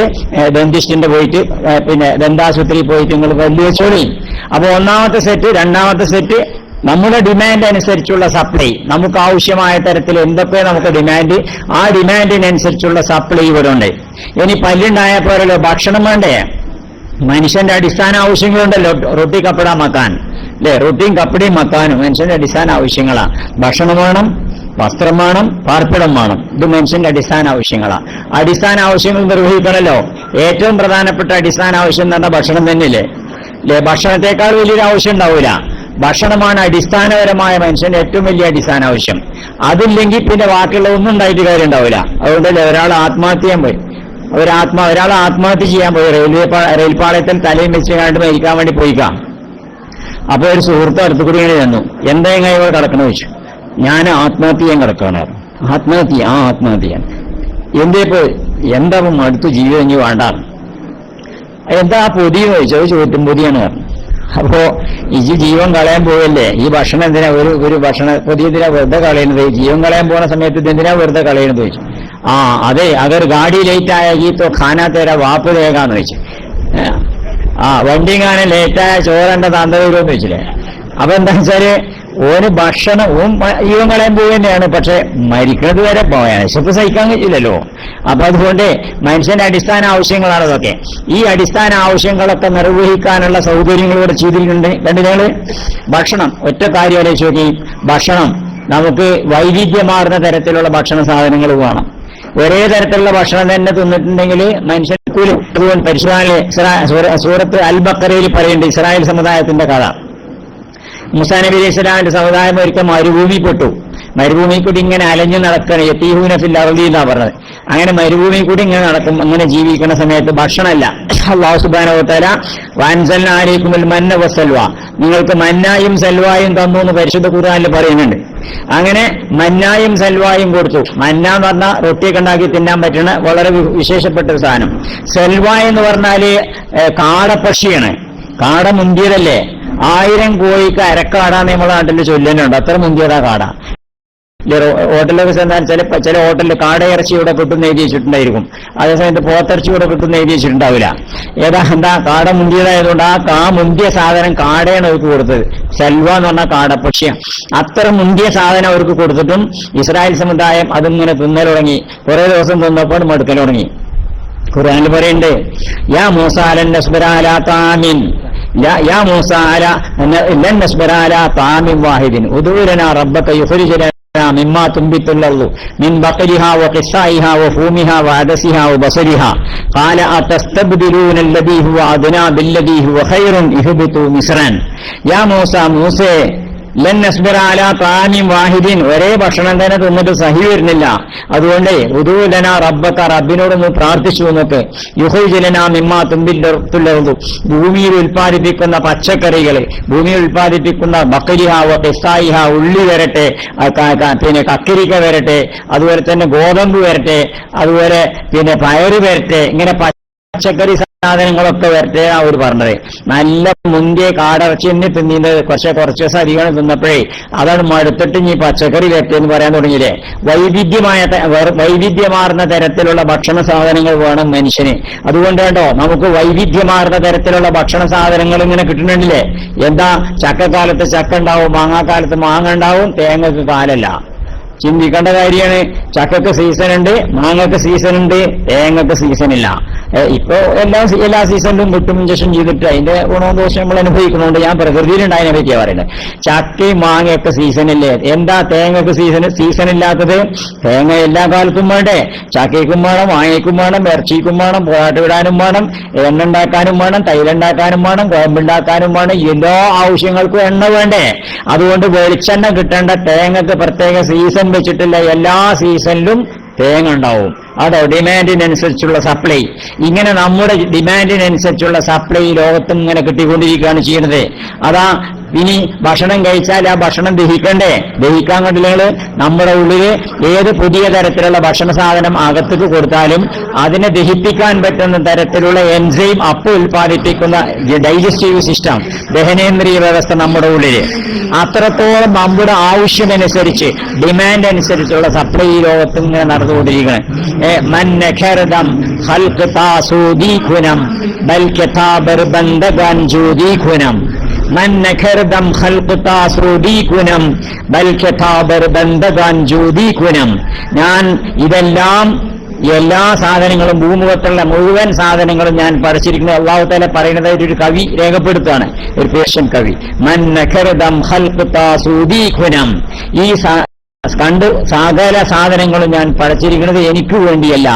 ഡെന്റിസ്റ്റിന്റെ പോയിട്ട് പിന്നെ ദന്താശുപത്രിയിൽ പോയിട്ട് നിങ്ങൾ പല്ല് വെച്ചോളി. അപ്പൊ ഒന്നാമത്തെ സെറ്റ്, രണ്ടാമത്തെ സെറ്റ് നമ്മുടെ ഡിമാൻഡ് അനുസരിച്ചുള്ള സപ്ലൈ. നമുക്ക് ആവശ്യമായ തരത്തിൽ എന്തൊക്കെ നമുക്ക് ഡിമാൻഡ്, ആ ഡിമാൻഡിനനുസരിച്ചുള്ള സപ്ലൈ ഇവിടെ ഉണ്ട്. ഇനി പല്ലുണ്ടായാൽ പോരല്ലോ, ഭക്ഷണം വേണ്ടേ? മനുഷ്യന്റെ അടിസ്ഥാന ആവശ്യങ്ങളുണ്ടല്ലോ, റൊട്ടി കപ്പട മക്കാൻ, അല്ലെ? റൊട്ടിയും കപ്പടയും മക്കാനും മനുഷ്യന്റെ അടിസ്ഥാന ആവശ്യങ്ങളാണ്. ഭക്ഷണം വേണം, വസ്ത്രം വേണം, പാർപ്പിടം വേണം. ഇത് മനുഷ്യന്റെ അടിസ്ഥാന ആവശ്യങ്ങളാണ്. അടിസ്ഥാന ആവശ്യങ്ങൾ നിർവഹിക്കണമല്ലോ. ഏറ്റവും പ്രധാനപ്പെട്ട അടിസ്ഥാന ആവശ്യം എന്ന് പറഞ്ഞാൽ ഭക്ഷണം തന്നെയല്ലേ? ഭക്ഷണത്തെക്കാൾ വലിയൊരു ആവശ്യം ഉണ്ടാവില്ല. ഭക്ഷണമാണ് അടിസ്ഥാനപരമായ മനുഷ്യന്റെ ഏറ്റവും വലിയ അടിസ്ഥാന ആവശ്യം. അതില്ലെങ്കിൽ പിന്നെ ബാക്കിയുള്ള ഒന്നും ഉണ്ടായിട്ട് കാര്യം ഉണ്ടാവില്ല. അതുകൊണ്ടല്ലേ ഒരാൾ ആത്മഹത്യ ചെയ്യാൻ പോയി, ഒരാൾ ആത്മഹത്യ ചെയ്യാൻ പോയി, റെയിൽപാളയത്തിൽ തലയും വെച്ച് കണ്ട് മരിക്കാൻ വേണ്ടി പോയിക്കാം. അപ്പൊ ഒരു സുഹൃത്ത് അടുത്ത് കൂടി ഇങ്ങനെ ചെന്നു, എന്താ ഇങ്ങനെ ഇവിടെ കിടക്കണ വെച്ചു. ഞാൻ ആത്മഹത്യ ചെയ്യാൻ കിടക്കുകയാണ്. ആത്മഹത്യ എന്തേപ്പോ എന്താ അടുത്ത് ജീവിതം ഇനി വേണ്ട. എന്താ പൊതിയെന്ന് ചോദിച്ചത്? ചോദ്യം പൊതിയാണ് പറഞ്ഞു. അപ്പോ ഈ ജീവൻ കളയാൻ പോവല്ലേ, ഈ ഭക്ഷണം എന്തിനാ ഒരു ഭക്ഷണ പൊതിയെന്തിനാ വെറുതെ കളയുന്നത്? ജീവൻ കളയാൻ പോകുന്ന സമയത്ത് ഇതെന്തിനാ വെറുതെ കളയുന്നത് ചോദിച്ചു. അതെ, അതൊരു ഗാഡി ലേറ്റായ ഈ തോ ഖാനാ തേരാ വാപ്പ് ദേഗാന്ന് ചോദിച്ചു. വണ്ടി കാണാൻ ലേറ്റായ ചോറണ്ട തന്ത വരുമെന്ന് വെച്ചില്ലേ. അപ്പൊ എന്താ വെച്ചാല് ഓന് ഭക്ഷണവും ജീവൻ കളയാൻ പോവുക തന്നെയാണ്. പക്ഷെ മരിക്കുന്നത് വരെ വിശപ്പ് സഹിക്കാൻ കഴിയില്ലല്ലോ. അപ്പൊ അതുകൊണ്ട് മനുഷ്യന്റെ അടിസ്ഥാന ആവശ്യങ്ങളാണ് ഇതൊക്കെ. ഈ അടിസ്ഥാന ആവശ്യങ്ങളൊക്കെ നിർവഹിക്കാനുള്ള സൗകര്യങ്ങൾ ഇവിടെ ചെയ്തിട്ടുണ്ട്. കണ്ടു ഞങ്ങള് ഭക്ഷണം, ഒറ്റ കാര്യം ആലോചിച്ച് നോക്കി. ഭക്ഷണം നമുക്ക് വൈവിധ്യമാർന്ന തരത്തിലുള്ള ഭക്ഷണ സാധനങ്ങൾ വേണം. ഒരേ തരത്തിലുള്ള ഭക്ഷണം തന്നെ തിന്നിട്ടുണ്ടെങ്കിൽ മനുഷ്യൻ പരിശുദ്ധ സൂറത്ത് അൽ ബഖറയിൽ പറയുന്നുണ്ട് ഇസ്രായേൽ സമുദായത്തിന്റെ കഥ. മൂസാ നബി അലൈഹി സ്വലാമിന്റെ സമുദായം ഒരിക്കൽ മരുഭൂമിപ്പെട്ടു. മരുഭൂമി കൂടി ഇങ്ങനെ അലഞ്ഞു നടക്കണം. യതീഹൂന ഫിൽ അർളി എന്നാ പറഞ്ഞത്. അങ്ങനെ മരുഭൂമി കൂടി ഇങ്ങനെ നടക്കും. അങ്ങനെ ജീവിക്കുന്ന സമയത്ത് ഭക്ഷണമല്ല. അല്ലാഹു സുബ്ഹാനഹു വ തആല വഅൻസൽനാ അലൈക്കുമുൽ മന്ന വസ്സൽവ, നിങ്ങൾക്ക് മന്നായും സൽവായും തന്നു എന്ന് പരിശുദ്ധ ഖുർആനിൽ പറയുന്നുണ്ട്. അങ്ങനെ മന്നായും സൽവായും കൊടുത്തു. മന്ന എന്ന് പറഞ്ഞാൽ റൊട്ടിയൊക്കെ ഉണ്ടാക്കി തിന്നാൻ പറ്റുന്ന വളരെ വിശേഷപ്പെട്ട ഒരു സാധനം. സൽവ എന്ന് പറഞ്ഞാല് കാടപ്പക്ഷിയാണ്. കാട മുന്തിയതല്ലേ? 1000 കോഴിക്ക് അരക്കാടാന്ന് നമ്മുടെ നാട്ടിൽ ചൊല്ലുന്നുണ്ട്. അത്ര മുന്തിയതാ കാട. ഹോട്ടലൊക്കെ ചെന്നാൽ ചില ഹോട്ടലിൽ കാടയിറച്ചി ഇവിടെ കിട്ടുന്ന എഴുതി വെച്ചിട്ടുണ്ടായിരിക്കും. അതേസമയത്ത് പോത്തിറച്ചി ഇവിടെ കിട്ടുന്ന എഴുതി വെച്ചിട്ടുണ്ടാവില്ല. എന്താ കാട മുന്തിയതായതുകൊണ്ട് ആ മുന്തിയ സാധനം കാടയാണ് അവർക്ക് കൊടുത്തത്. സെൽവ എന്ന് പറഞ്ഞാൽ കാടപ്പക്ഷിയാണ്. അത്ര മുന്തിയ സാധനം അവർക്ക് കൊടുത്തിട്ടും ഇസ്രായേൽ സമുദായം അതിങ്ങനെ തിന്നൽ തുടങ്ങി. കുറെ ദിവസം തിന്നപ്പോൾ മടുക്കൽ തുടങ്ങി. ഖുർആനിൽ പറയുന്നുണ്ട് യാ മൂസ ലൻ നസ്ബിറ അലാ താമിൻ യാ മൂസ ലൻ നസ്ബിറ അലാ താമിൻ വാഹിദിൻ ഉദൂ ലനാ റബ്ബക യുഖ്രിജ് ലനാ മിമ്മാ തുൻബിത്തുൽ അർളു മിൻ ബഖരിഹാ വഖിസ്സായിഹാ വഫൂമിഹാ വഅദസിഹാ വബസരിഹാ ഖാല അതസ്തബ്ദിലൂന അല്ലദീ ഹുവ അദ്നാ ബില്ലദീ ഹുവ ഖൈറുൻ ഇഹ്ബിതു മിസ്റൻ. യാ മൂസ, മൂസേ, ലൻ നസ്ബിറ അലാ താമിൻ വാഹിദിൻ, ഒരേ ഭക്ഷണം തന്നെ തിന്നിട്ട് സഹി വരുന്നില്ല. അതുകൊണ്ട് ഉദൂ ലനാ റബ്ബക, റബ്ബിനോടൊന്ന് പ്രാർത്ഥിച്ചു എന്നൊക്കെ. യുഖ്രിജ് ലനാ മിമ്മാ തുൻബിത്തുൽ അർളു, ഭൂമിയിൽ ഉൽപ്പാദിപ്പിക്കുന്ന പച്ചക്കറികൾ, ഭൂമിയിൽ ഉൽപ്പാദിപ്പിക്കുന്ന ബഖരിഹ വഖിസ്സായിഹ, ഉള്ളി വരട്ടെ, പിന്നെ കക്കരിക്ക വരട്ടെ, അതുപോലെ തന്നെ ഗോതമ്പ് വരട്ടെ, അതുപോലെ പിന്നെ പയറ് വരട്ടെ, ഇങ്ങനെ പച്ചക്കറി സാധനങ്ങളൊക്കെ വരട്ടെ അവർ പറഞ്ഞത്. നല്ല മുന്തിയ കാടിറച്ചി തന്നെ തിന്നിയത് കുറച്ച് ദിവസം അധികം തിന്നപ്പോഴേ അതാണ് മടുത്തിട്ട് ഇനി പച്ചക്കറി വരട്ടെ എന്ന് പറയാൻ തുടങ്ങിയില്ലേ. വൈവിധ്യമാർന്ന തരത്തിലുള്ള ഭക്ഷണ സാധനങ്ങൾ വേണം മനുഷ്യന്. അതുകൊണ്ട് കേട്ടോ നമുക്ക് വൈവിധ്യമാർന്ന തരത്തിലുള്ള ഭക്ഷണ സാധനങ്ങൾ ഇങ്ങനെ കിട്ടുന്നുണ്ടല്ലേ. എന്താ, ചക്കക്കാലത്ത് ചക്ക ഉണ്ടാവും, മാങ്ങാക്കാലത്ത് മാങ്ങ ഉണ്ടാവും, തേങ്ങക്ക് കാലല്ല. ചിന്തിക്കേണ്ട കാര്യമാണ്. ചക്കക്ക് സീസൺ ഉണ്ട്, മാങ്ങക്ക് സീസൺ ഉണ്ട്, തേങ്ങക്ക് സീസൺ ഇല്ല. ഇപ്പൊ എല്ലാ സീസണിലും കിട്ടും ഇഞ്ചക്ഷൻ ചെയ്തിട്ട് അതിന്റെ ഗുണവും ദോഷം നമ്മൾ അനുഭവിക്കുന്നുണ്ട്. ഞാൻ പ്രകൃതിയിലുണ്ടായതിനെ പറ്റിയാ പറയുന്നത്. ചക്കയും മാങ്ങയൊക്കെ സീസണില്ലേ. എന്താ തേങ്ങക്ക് സീസൺ ഇല്ലാത്തത്? തേങ്ങ എല്ലാ കാലത്തും വേണ്ടേ? ചക്കയ്ക്കും വേണം, മാങ്ങയ്ക്കും വേണം, ഇറച്ചിക്കും വേണം, പോരാട്ട് വിടാനും വേണം, എണ്ണ ഉണ്ടാക്കാനും വേണം, തൈലുണ്ടാക്കാനും വേണം, കുഴമ്പുണ്ടാക്കാനും വേണം, എല്ലാ ആവശ്യങ്ങൾക്കും എണ്ണ വേണ്ടേ? അതുകൊണ്ട് വെളിച്ചെണ്ണ കിട്ടേണ്ട തേങ്ങക്ക് പ്രത്യേക സീസൺ വെച്ചിട്ടില്ല. എല്ലാ സീസണിലും തേങ്ങ ഉണ്ടാവും. അതോ ഡിമാൻഡിനനുസരിച്ചുള്ള സപ്ലൈ. ഇങ്ങനെ നമ്മുടെ ഡിമാൻഡിനനുസരിച്ചുള്ള സപ്ലൈ ലോകത്തും ഇങ്ങനെ കിട്ടിക്കൊണ്ടിരിക്കുകയാണ് ചെയ്യുന്നത്. അതാ ഇനി ഭക്ഷണം കഴിച്ചാൽ ആ ഭക്ഷണം ദഹിക്കണ്ടേ? ദഹിക്കാൻ കണ്ടില്ലെങ്കിൽ നമ്മുടെ ഉള്ളില് ഏത് പുതിയ തരത്തിലുള്ള ഭക്ഷണ സാധനം അകത്തേക്ക് കൊടുത്താലും അതിനെ ദഹിപ്പിക്കാൻ പറ്റുന്ന തരത്തിലുള്ള എൻസൈം അപ്പോൾ ഉൽപ്പാദിപ്പിക്കുന്ന ഡൈജസ്റ്റീവ് സിസ്റ്റം, ദഹനേന്ദ്രിയ വ്യവസ്ഥ നമ്മുടെ ഉള്ളില് അത്രത്തോളം നമ്മുടെ ആവശ്യമനുസരിച്ച് ഡിമാൻഡ് അനുസരിച്ചുള്ള സപ്ലൈ ഈ ലോകത്തും ഇങ്ങനെ നടന്നുകൊണ്ടിരിക്കുകയാണ്. ഞാൻ ഇതെല്ലാം എല്ലാ സാധനങ്ങളും ഭൂമുഖത്തുള്ള മുഴുവൻ സാധനങ്ങളും ഞാൻ പഠിച്ചിരിക്കുന്നത് അല്ലാഹു തആല പറയുന്നതായിട്ട് ഒരു കവി രേഖപ്പെടുത്തുകയാണ്, ഒരു പേർഷ്യൻ കവി. മൻ നഖറദം ഖൽഖതാ സൂദീഖുനം, ഈ കണ്ട് സകല സാധനങ്ങളും ഞാൻ പഠിച്ചിരിക്കുന്നത് എനിക്ക് വേണ്ടിയല്ല.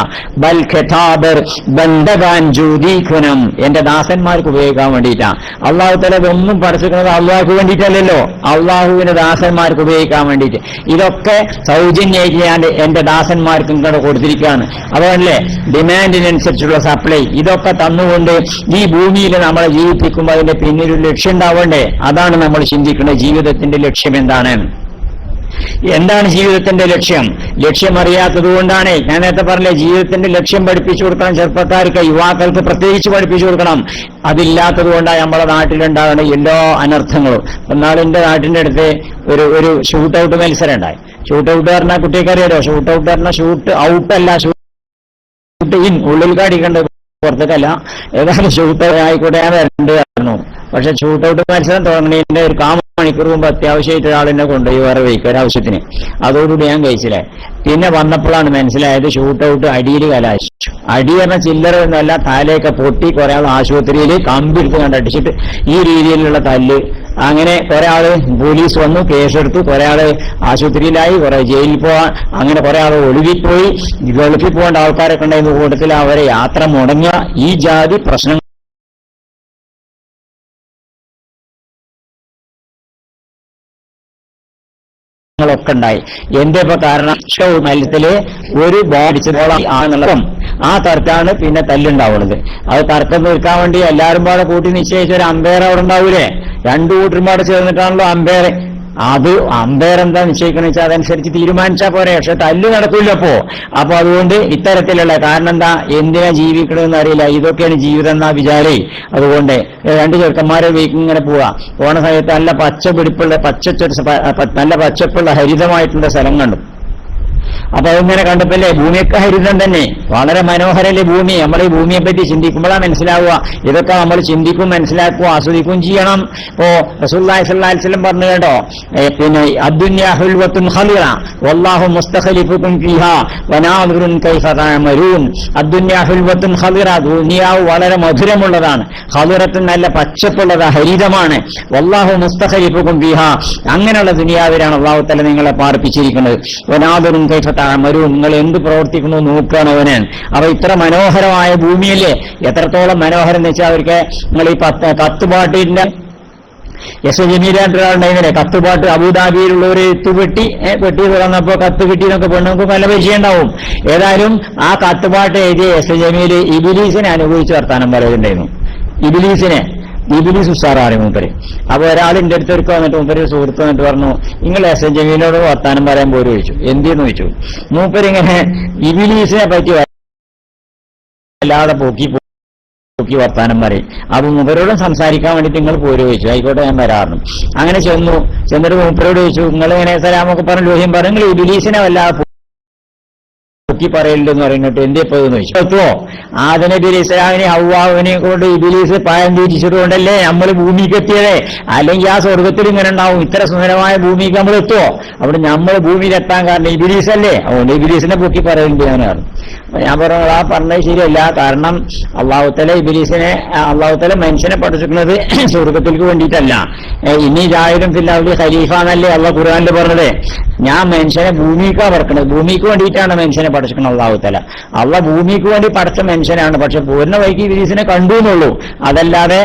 ബൽ ഖതാബർ ബന്ദഗാൻ ജൂദീഖുനം, എന്റെ ദാസന്മാർക്ക് ഉപയോഗിക്കാൻ വേണ്ടിയിട്ടാ. അല്ലാഹു തആല ഇതൊന്നും പഠിച്ചിരിക്കുന്നത് അള്ളാഹുക്ക് വേണ്ടിയിട്ടല്ലല്ലോ, അള്ളാഹുവിന്റെ ദാസന്മാർക്ക് ഉപയോഗിക്കാൻ വേണ്ടിയിട്ട്. ഇതൊക്കെ സൗജന്യമായിട്ട് ഞാൻ എന്റെ ദാസന്മാർക്ക് ഇങ്ങോട്ട് കൊടുത്തിരിക്കുകയാണ്. അതുകൊണ്ടല്ലേ ഡിമാൻഡിനനുസരിച്ചുള്ള സപ്ലൈ ഇതൊക്കെ തന്നുകൊണ്ട് ഈ ഭൂമിയിൽ നമ്മളെ ജീവിപ്പിക്കുമ്പോൾ അതിന്റെ പിന്നിലൊരു ലക്ഷ്യം ഉണ്ടാവണ്ടേ? അതാണ് നമ്മൾ ചിന്തിക്കേണ്ടത്. ജീവിതത്തിന്റെ ലക്ഷ്യം എന്താണ്? എന്താണ് ജീവിതത്തിന്റെ ലക്ഷ്യം? ലക്ഷ്യം അറിയാത്തത് കൊണ്ടാണ് ഞാൻ നേരത്തെ പറഞ്ഞില്ലേ, ജീവിതത്തിന്റെ ലക്ഷ്യം പഠിപ്പിച്ചു കൊടുക്കണം. ചെറുപ്പക്കാർക്ക്, യുവാക്കൾക്ക് പ്രത്യേകിച്ച് പഠിപ്പിച്ചു കൊടുക്കണം. അതില്ലാത്തത് കൊണ്ടാണ് നമ്മുടെ നാട്ടിലുണ്ടാകുന്ന എല്ലാ അനർത്ഥങ്ങളും. എന്നാൽ എന്റെ നാട്ടിന്റെ അടുത്ത് ഒരു ഷൂട്ട് ഔട്ട് മത്സരം ഉണ്ടായി. ഷൂട്ട് ഔട്ട് പറഞ്ഞാൽ കുട്ടികൾക്കറിയാലോ, ഷൂട്ട് ഔട്ട് പറഞ്ഞാൽ ഷൂട്ട് ഔട്ടല്ല, ഷൂട്ട് ഇൻ, ഉള്ളിൽ കാടിക്കണ്ട്, പുറത്തേക്കല്ല. ഏതായാലും ഷൂട്ട് ആയിക്കോട്ടെ ഞാൻ വരണ്ട് പറഞ്ഞു. പക്ഷെ ഷൂട്ട് ഔട്ട് മത്സരം തുടങ്ങുന്നതിന്റെ ഒരു മണിക്കൂർ മുമ്പ് അത്യാവശ്യമായിട്ട് ഒരാളിനെ കൊണ്ടുപോയി വേറെ വയ്ക്കുക ഒരാവശ്യത്തിന്. അതോടുകൂടി ഞാൻ കഴിച്ചില്ലേ. പിന്നെ വന്നപ്പോഴാണ് മനസ്സിലായത് ഷൂട്ട് ഔട്ട് അടിയിൽ കലാശിച്ചു. അടി പറഞ്ഞ ചില്ലറ എന്നല്ല, താലയൊക്കെ പൊട്ടി കുറെ ആൾ ആശുപത്രിയിൽ കമ്പെടുത്ത് കണ്ടടിച്ചിട്ട് ഈ രീതിയിലുള്ള തല്ല് അങ്ങനെ കുറെ ആള് പോലീസ് വന്നു, കേസെടുത്തു, കുറെ ആള് ആശുപത്രിയിലായി, കുറെ ജയിലിൽ പോവാൻ, അങ്ങനെ കുറെ ആള് ഒളിവിപ്പോയി. ഗൾഫിൽ പോകേണ്ട ആൾക്കാരൊക്കെ ഉണ്ടായിരുന്ന കൂട്ടത്തിൽ അവരെ യാത്ര മുടങ്ങുക, ഈ ജാതി പ്രശ്നങ്ങൾ ഒക്കെ ഉണ്ടായി. എന്റെ ഇപ്പൊ കാരണം മത്സരത്തില് ഒരു ബോഡിച്ചതോളം ആണെന്നുള്ളതും ആ തർക്കാണ് പിന്നെ തല്ലുണ്ടാവുന്നത്. അത് തർക്കം തീർക്കാൻ വേണ്ടി എല്ലാവരും പാടെ കൂട്ടി നിശ്ചയിച്ച ഒരു അമ്പയർ അവിടെ ഉണ്ടാവൂലേ, രണ്ടു കൂട്ടരും പാടെ ചേർന്നിട്ടാണല്ലോ അമ്പയർ. അത് അമ്പയർ എന്താ നിശ്ചയിക്കണമെന്ന് വെച്ചാൽ അതനുസരിച്ച് തീരുമാനിച്ചാൽ പോരെ. പക്ഷെ തല്ല് നടക്കില്ലപ്പോ. അപ്പൊ അതുകൊണ്ട് ഇത്തരത്തിലുള്ള കാരണം എന്താ, എന്തിനാ ജീവിക്കണമെന്ന് അറിയില്ല, ഇതൊക്കെയാണ് ജീവിതം എന്നാ വിചാരേ. അതുകൊണ്ട് രണ്ട് ചെറുക്കന്മാരെ വീക്ക് ഇങ്ങനെ പോണ സമയത്ത് നല്ല നല്ല പച്ചപ്പുള്ള ഹരിതമായിട്ടുള്ള സ്ഥലം കണ്ടു. അപ്പൊ അതിങ്ങനെ കണ്ടപ്പോഴല്ലേ ഭൂമിയൊക്കെ ഹരിതം തന്നെ, വളരെ മനോഹരല്ലേ ഭൂമി. നമ്മൾ ഈ ഭൂമിയെ പറ്റി ചിന്തിക്കുമ്പോഴാണ് മനസ്സിലാവുക. ഇതൊക്കെ നമ്മൾ ചിന്തിക്കും, മനസ്സിലാക്കുക, ആസ്വദിക്കുകയും ചെയ്യണം. ഇപ്പോ റസൂലുള്ളാഹി സ്വല്ലല്ലാഹു അലൈഹി വസല്ലം പറഞ്ഞു കേട്ടോ, പിന്നെ അദ്ദുന്യാ ഹുൽവത്തുൻ ഖളിറ വല്ലാഹു മുസ്തഖലിഫുകും ഫീഹാ വനാദിറുൻ കൈഫ തഅമലൂൻ. അദ്ദുന്യാ ഹുൽവത്തുൻ ഖളിറ, ദുനിയാവ് വളരെ മധുരമുള്ളതാണ്. ഖളിറത്തുൻ നല്ല പച്ചപ്പുള്ളതാ, ഹരിതമാണ്. വല്ലാഹു മുസ്തഖലിഫുകും ഫീഹാ, അങ്ങനെയുള്ള ദുനിയാവിലാണ് അല്ലാഹു തആല നിങ്ങളെ പാർപ്പിച്ചിരിക്കുന്നത്. വനാദിറുൻ കൈഫ തഅമലൂൻ, നിങ്ങൾ എന്ത് പ്രവർത്തിക്കുന്നു നോക്കുകയാണ് അവന്. അപ്പൊ ഇത്ര മനോഹരമായ ഭൂമിയല്ലേ, എത്രത്തോളം മനോഹരം എന്ന് വെച്ചാൽ അവർക്ക് നിങ്ങൾ ഈ കത്തുപാട്ടിന്റെ എസ് ജമീലാണ്ടായിരുന്നില്ലേ കത്തുപാട്ട്, അബുദാബിയിലുള്ള ഒരു എത്തുപെട്ടി പെട്ടി തുറന്നപ്പോ കത്ത് കിട്ടിയെന്നൊക്കെ പെണ്ണുങ്ങൾക്ക് നല്ല പരിചയമുണ്ടാവും. ഏതായാലും ആ കത്തുപാട്ട് എഴുതിയ എസ് ജമീൽ ഇബിലീസിനെ അനുഭവിച്ച് വർത്താനം പറയുന്നുണ്ടായിരുന്നു. ഇബിലീസ് ഉസാറാണ് മൂപ്പര്. അപ്പൊ ഒരാളിന്റെ അടുത്തൊരുക്ക് വന്നിട്ട് മൂപ്പര് സുഹൃത്ത് വന്നിട്ട് പറഞ്ഞു, നിങ്ങൾ എസ് എൻ ജമീലിനോട് വർത്താനം പറയാൻ പോലും ചോദിച്ചു. എന്തെന്ന് ചോദിച്ചു. മൂപ്പരിങ്ങനെ ഇബിലീസിനെ പറ്റി അല്ലാതെ പൊക്കി വർത്താനം പറയും. അപ്പൊ മൂപ്പരോടും സംസാരിക്കാൻ വേണ്ടിട്ട് നിങ്ങൾ പോരും ചോദിച്ചു. ആയിക്കോട്ടെ ഞാൻ വരാറുണ്ട്. അങ്ങനെ ചെന്നിട്ട് മൂപ്പരോട് ചോദിച്ചു, നിങ്ങൾ ഇങ്ങനെ സലാമൊക്കെ പറഞ്ഞു ലോഹ്യം പറഞ്ഞു, നിങ്ങൾ ഇബിലീസിനെ വല്ലാതെ പൊക്കി പറയലെന്ന് പറയുന്നിട്ട് എന്തേ പോയെന്ന് ചോദിച്ചു. ആദം നബി അലൈഹി സ്വലാമിനെ ഹവ്വാവിനെ കൊണ്ട് ഇബിലീസ് പായം തീറ്റിച്ചതുകൊണ്ടല്ലേ നമ്മൾ ഭൂമിക്ക് എത്തിയതേ, അല്ലെങ്കിൽ ആ സ്വർഗത്തിൽ ഇങ്ങനെ ഉണ്ടാവും. ഇത്ര സുന്ദരമായ ഭൂമിക്ക് നമ്മൾ എത്തുമോ? അവിടെ നമ്മൾ ഭൂമിയിലെത്താൻ കാരണം ഇബിലീസ് അല്ലേ, അതുകൊണ്ട് ഇബിലീസിനെ പൊക്കി പറയലുണ്ട് ഞാൻ പറഞ്ഞു. ഞാൻ പറഞ്ഞു ആ പറഞ്ഞത് ശരിയല്ല. കാരണം അള്ളാഹു തആല മനുഷ്യനെ പഠിച്ചിട്ടുള്ളത് സ്വർഗത്തിലേക്ക് വേണ്ടിയിട്ടല്ല. ഇനി ജാഹിദുൻ ഫിൽ അർളി ഖലീഫ എന്നല്ലേ അള്ളാഹു ഖുർആനിൽ പറഞ്ഞത്. ഞാൻ മനുഷ്യനെ ഭൂമിക്കാ പറക്കണത്, ഭൂമിക്ക് വേണ്ടിയിട്ടാണ് മനുഷ്യനെ പഠിച്ചിരിക്കണം അള്ളാഹു തആല. അള്ളാഹ് ഭൂമിക്ക് വേണ്ടി പഠിച്ച മനുഷ്യനാണ്. പക്ഷെ പൂർണ്ണ വൈകി ഇബിലീസിനെ കണ്ടു എന്നുള്ളൂ. അതല്ലാതെ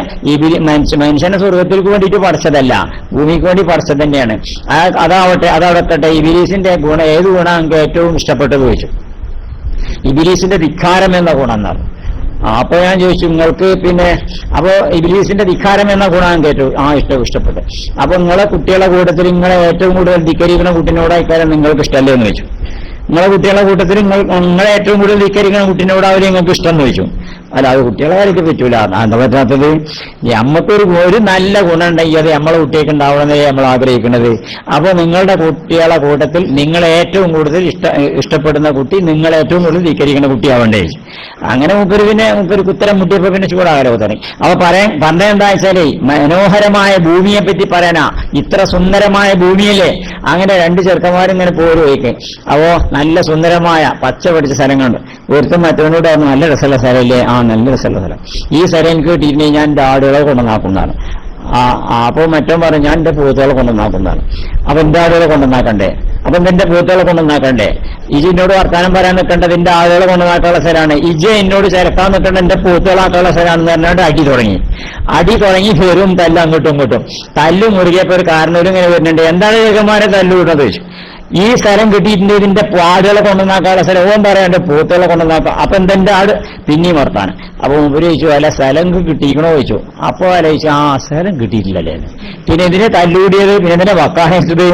മനുഷ്യനെ സ്വർഗത്തിലേക്ക് വേണ്ടിയിട്ട് പഠിച്ചതല്ല, ഭൂമിക്ക് വേണ്ടി പഠിച്ചത് തന്നെയാണ്. അതവിടെക്കട്ടെ. ഇബിലീസിന്റെ ഗുണം ഏത് ഗുണം എനിക്ക് ഏറ്റവും ഇഷ്ടപ്പെട്ടത് ചോദിച്ചു. ഇബിലീസിന്റെ ധിക്കാരം എന്ന ഗുണം എന്നാണ്. അപ്പൊ ഞാൻ ചോദിച്ചു നിങ്ങൾക്ക് പിന്നെ അപ്പോ ഇബ്ലീസിന്റെ ധിക്കാരം എന്ന ഗുണം കേട്ടു. ഇഷ്ടപ്പെട്ടു. അപ്പൊ നിങ്ങളെ കുട്ടികളെ കൂട്ടത്തിൽ നിങ്ങളെ ഏറ്റവും കൂടുതൽ ധിക്കരിക്കുന്ന കുട്ടിനോടായിക്കാരം നിങ്ങൾക്ക് ഇഷ്ടമല്ലേ എന്ന് ചോദിച്ചു. നിങ്ങളെ കുട്ടികളെ കൂട്ടത്തിൽ നിങ്ങളെ ഏറ്റവും കൂടുതൽ ധിക്കരിക്കുന്ന കുട്ടിനോടാവില്ല നിങ്ങൾക്ക് ഇഷ്ടം എന്ന് ചോദിച്ചു. അല്ല, അത് കുട്ടികളെ കാര്യത്തിൽ പറ്റൂല. എന്താ പറ്റാത്തത്? നമുക്കൊരു നല്ല ഗുണം ഉണ്ടെങ്കിൽ അത് നമ്മളെ കുട്ടിയൊക്കെ ഉണ്ടാവണമെന്നേ നമ്മൾ ആഗ്രഹിക്കുന്നത്. അപ്പൊ നിങ്ങളുടെ കുട്ടികളെ കൂട്ടത്തിൽ നിങ്ങളെ ഏറ്റവും കൂടുതൽ ഇഷ്ടപ്പെടുന്ന കുട്ടി നിങ്ങളെ ഏറ്റവും കൂടുതൽ ധിക്കരിക്കുന്ന കുട്ടിയാവണ്ടേ. അങ്ങനെ മുക്കൊരു ഉത്തരം മുട്ടിയപ്പോ പിന്നെ ചൂടാകലോ തുടങ്ങി. അപ്പൊ പറഞ്ഞെന്താ വെച്ചാലേ, മനോഹരമായ ഭൂമിയെ പറ്റി പറയാനാ. ഇത്ര സുന്ദരമായ ഭൂമിയല്ലേ. അങ്ങനെ രണ്ട് ചെറുക്കന്മാരിങ്ങനെ പോരും വയ്ക്ക്. അപ്പോ നല്ല സുന്ദരമായ പച്ച പിടിച്ച സ്ഥലങ്ങളുണ്ട്. ഒരുത്തും മറ്റവനോട് നല്ല രസമുള്ള സ്ഥലമല്ലേ. നല്ല രസമുള്ള സ്ഥലം. ഈ സ്ഥലം എനിക്ക് കിട്ടിയിട്ടുണ്ടെങ്കിൽ ഞാൻ എന്റെ ആടുകളെ കൊണ്ടുവന്നാക്കുന്നതാണ്. അപ്പൊ മറ്റവൻ പറഞ്ഞു ഞാൻ എന്റെ പൂത്തുകളെ കൊണ്ടുവന്നാക്കുന്നതാണ്. അപ്പൊ എന്റെ ആടുകളെ കൊണ്ടുവന്നാക്കണ്ടേ? അപ്പൊ എന്റെ പൂത്തുകളെ കൊണ്ടുവന്നാക്കണ്ടേ? ഇജ് എന്നോട് വർത്താനം പറയാൻ നിൽക്കേണ്ടത് എന്റെ ആളുകളെ കൊണ്ടുവന്നാക്കാനുള്ള സ്ഥലമാണ്. ഇജ് എന്നോട് ചേർക്കാൻ നിൽക്കേണ്ട എന്റെ പൂത്തുകളാക്കാനുള്ള സ്ഥലമാണെന്ന് പറഞ്ഞാണ്ട് അടി തുടങ്ങി വെറും തല്ല് അങ്ങോട്ടും ഇങ്ങോട്ടും. തല്ല് മുറുകിയപ്പോ ഒരു കാരണവരും ഇങ്ങനെ വരുന്നുണ്ട്. എന്താണ് ഏകന്മാരെ തല്ലു വിടുന്നത് ചോദിച്ചു. ഈ സ്ഥലം കിട്ടിയിട്ടുണ്ട്, ഇതിന്റെ പാടുകളെ കൊണ്ടുവന്നാക്കാനുള്ള സ്ഥലം. ഓൻ പറയാം എന്റെ പൂത്തുകളെ കൊണ്ടുവന്നാക്കാം. അപ്പൊ എന്തെന്റെ ആട് പിന്നെയും വർത്താനം. അപ്പൊ മുമ്പ് ചോദിച്ചു അല്ല സ്ഥലം കിട്ടിയിരിക്കണോ ചോദിച്ചു. അപ്പൊ ആലോചിച്ചു സ്ഥലം കിട്ടിയിട്ടില്ലല്ലേ. പിന്നെ ഇതിനെ തല്ലുകൂടിയത്, പിന്നെ ഇതിനെ വക്കാണേച്ചത്.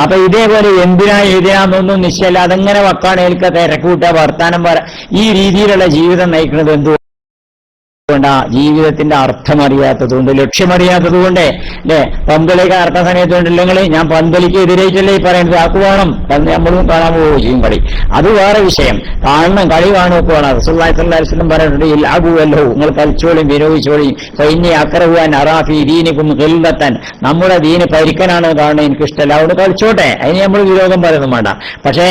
അപ്പൊ ഇതേപോലെ എന്തിനാന്നൊന്നും നിശ്ചയല്ല. അതെങ്ങനെ വക്കാണേൽക്ക തിരക്കൂട്ട വർത്താനം പറ, ഈ രീതിയിലുള്ള ജീവിതം നയിക്കുന്നത് എന്തുകൊണ്ട്? ജീവിതത്തിന്റെ അർത്ഥം അറിയാത്തതുകൊണ്ട്, ലക്ഷ്യമറിയാത്തതുകൊണ്ട് അല്ലെ. പന്തളിക്ക് അർത്ഥ സമയത്തുണ്ടല്ലെങ്കിൽ ഞാൻ പന്തളിക്ക് എതിരായിട്ടല്ലേ ഈ പറയുന്നത്. ആക്ക് വേണം നമ്മളും കാണാൻ പോവുകയും ചെയ്യും. കളി അത് വേറെ വിഷയം. കാണണം, കളി കാണുമൊക്കെ വേണം. റസൂലുള്ളാഹി സ്വല്ലല്ലാഹു അലൈഹി വസല്ലം പറഞ്ഞിട്ടുണ്ട് ഇൽഅബുവല്ലോ, നിങ്ങൾ കളിച്ചോളിയും വിനോദിച്ചോളിയും. ഫഇന്നി അക്റഹു അൻ അറാഫി ദീനികും ഖില്ലതൻ, നമ്മുടെ ദീന് പരിക്കനാണ് കാണുന്നത്, എനിക്ക് ഇഷ്ടമല്ല, അവിടെ കളിച്ചോട്ടെ. അതിന് നമ്മൾ വിരോധം പറയുന്നു വേണ്ട. പക്ഷേ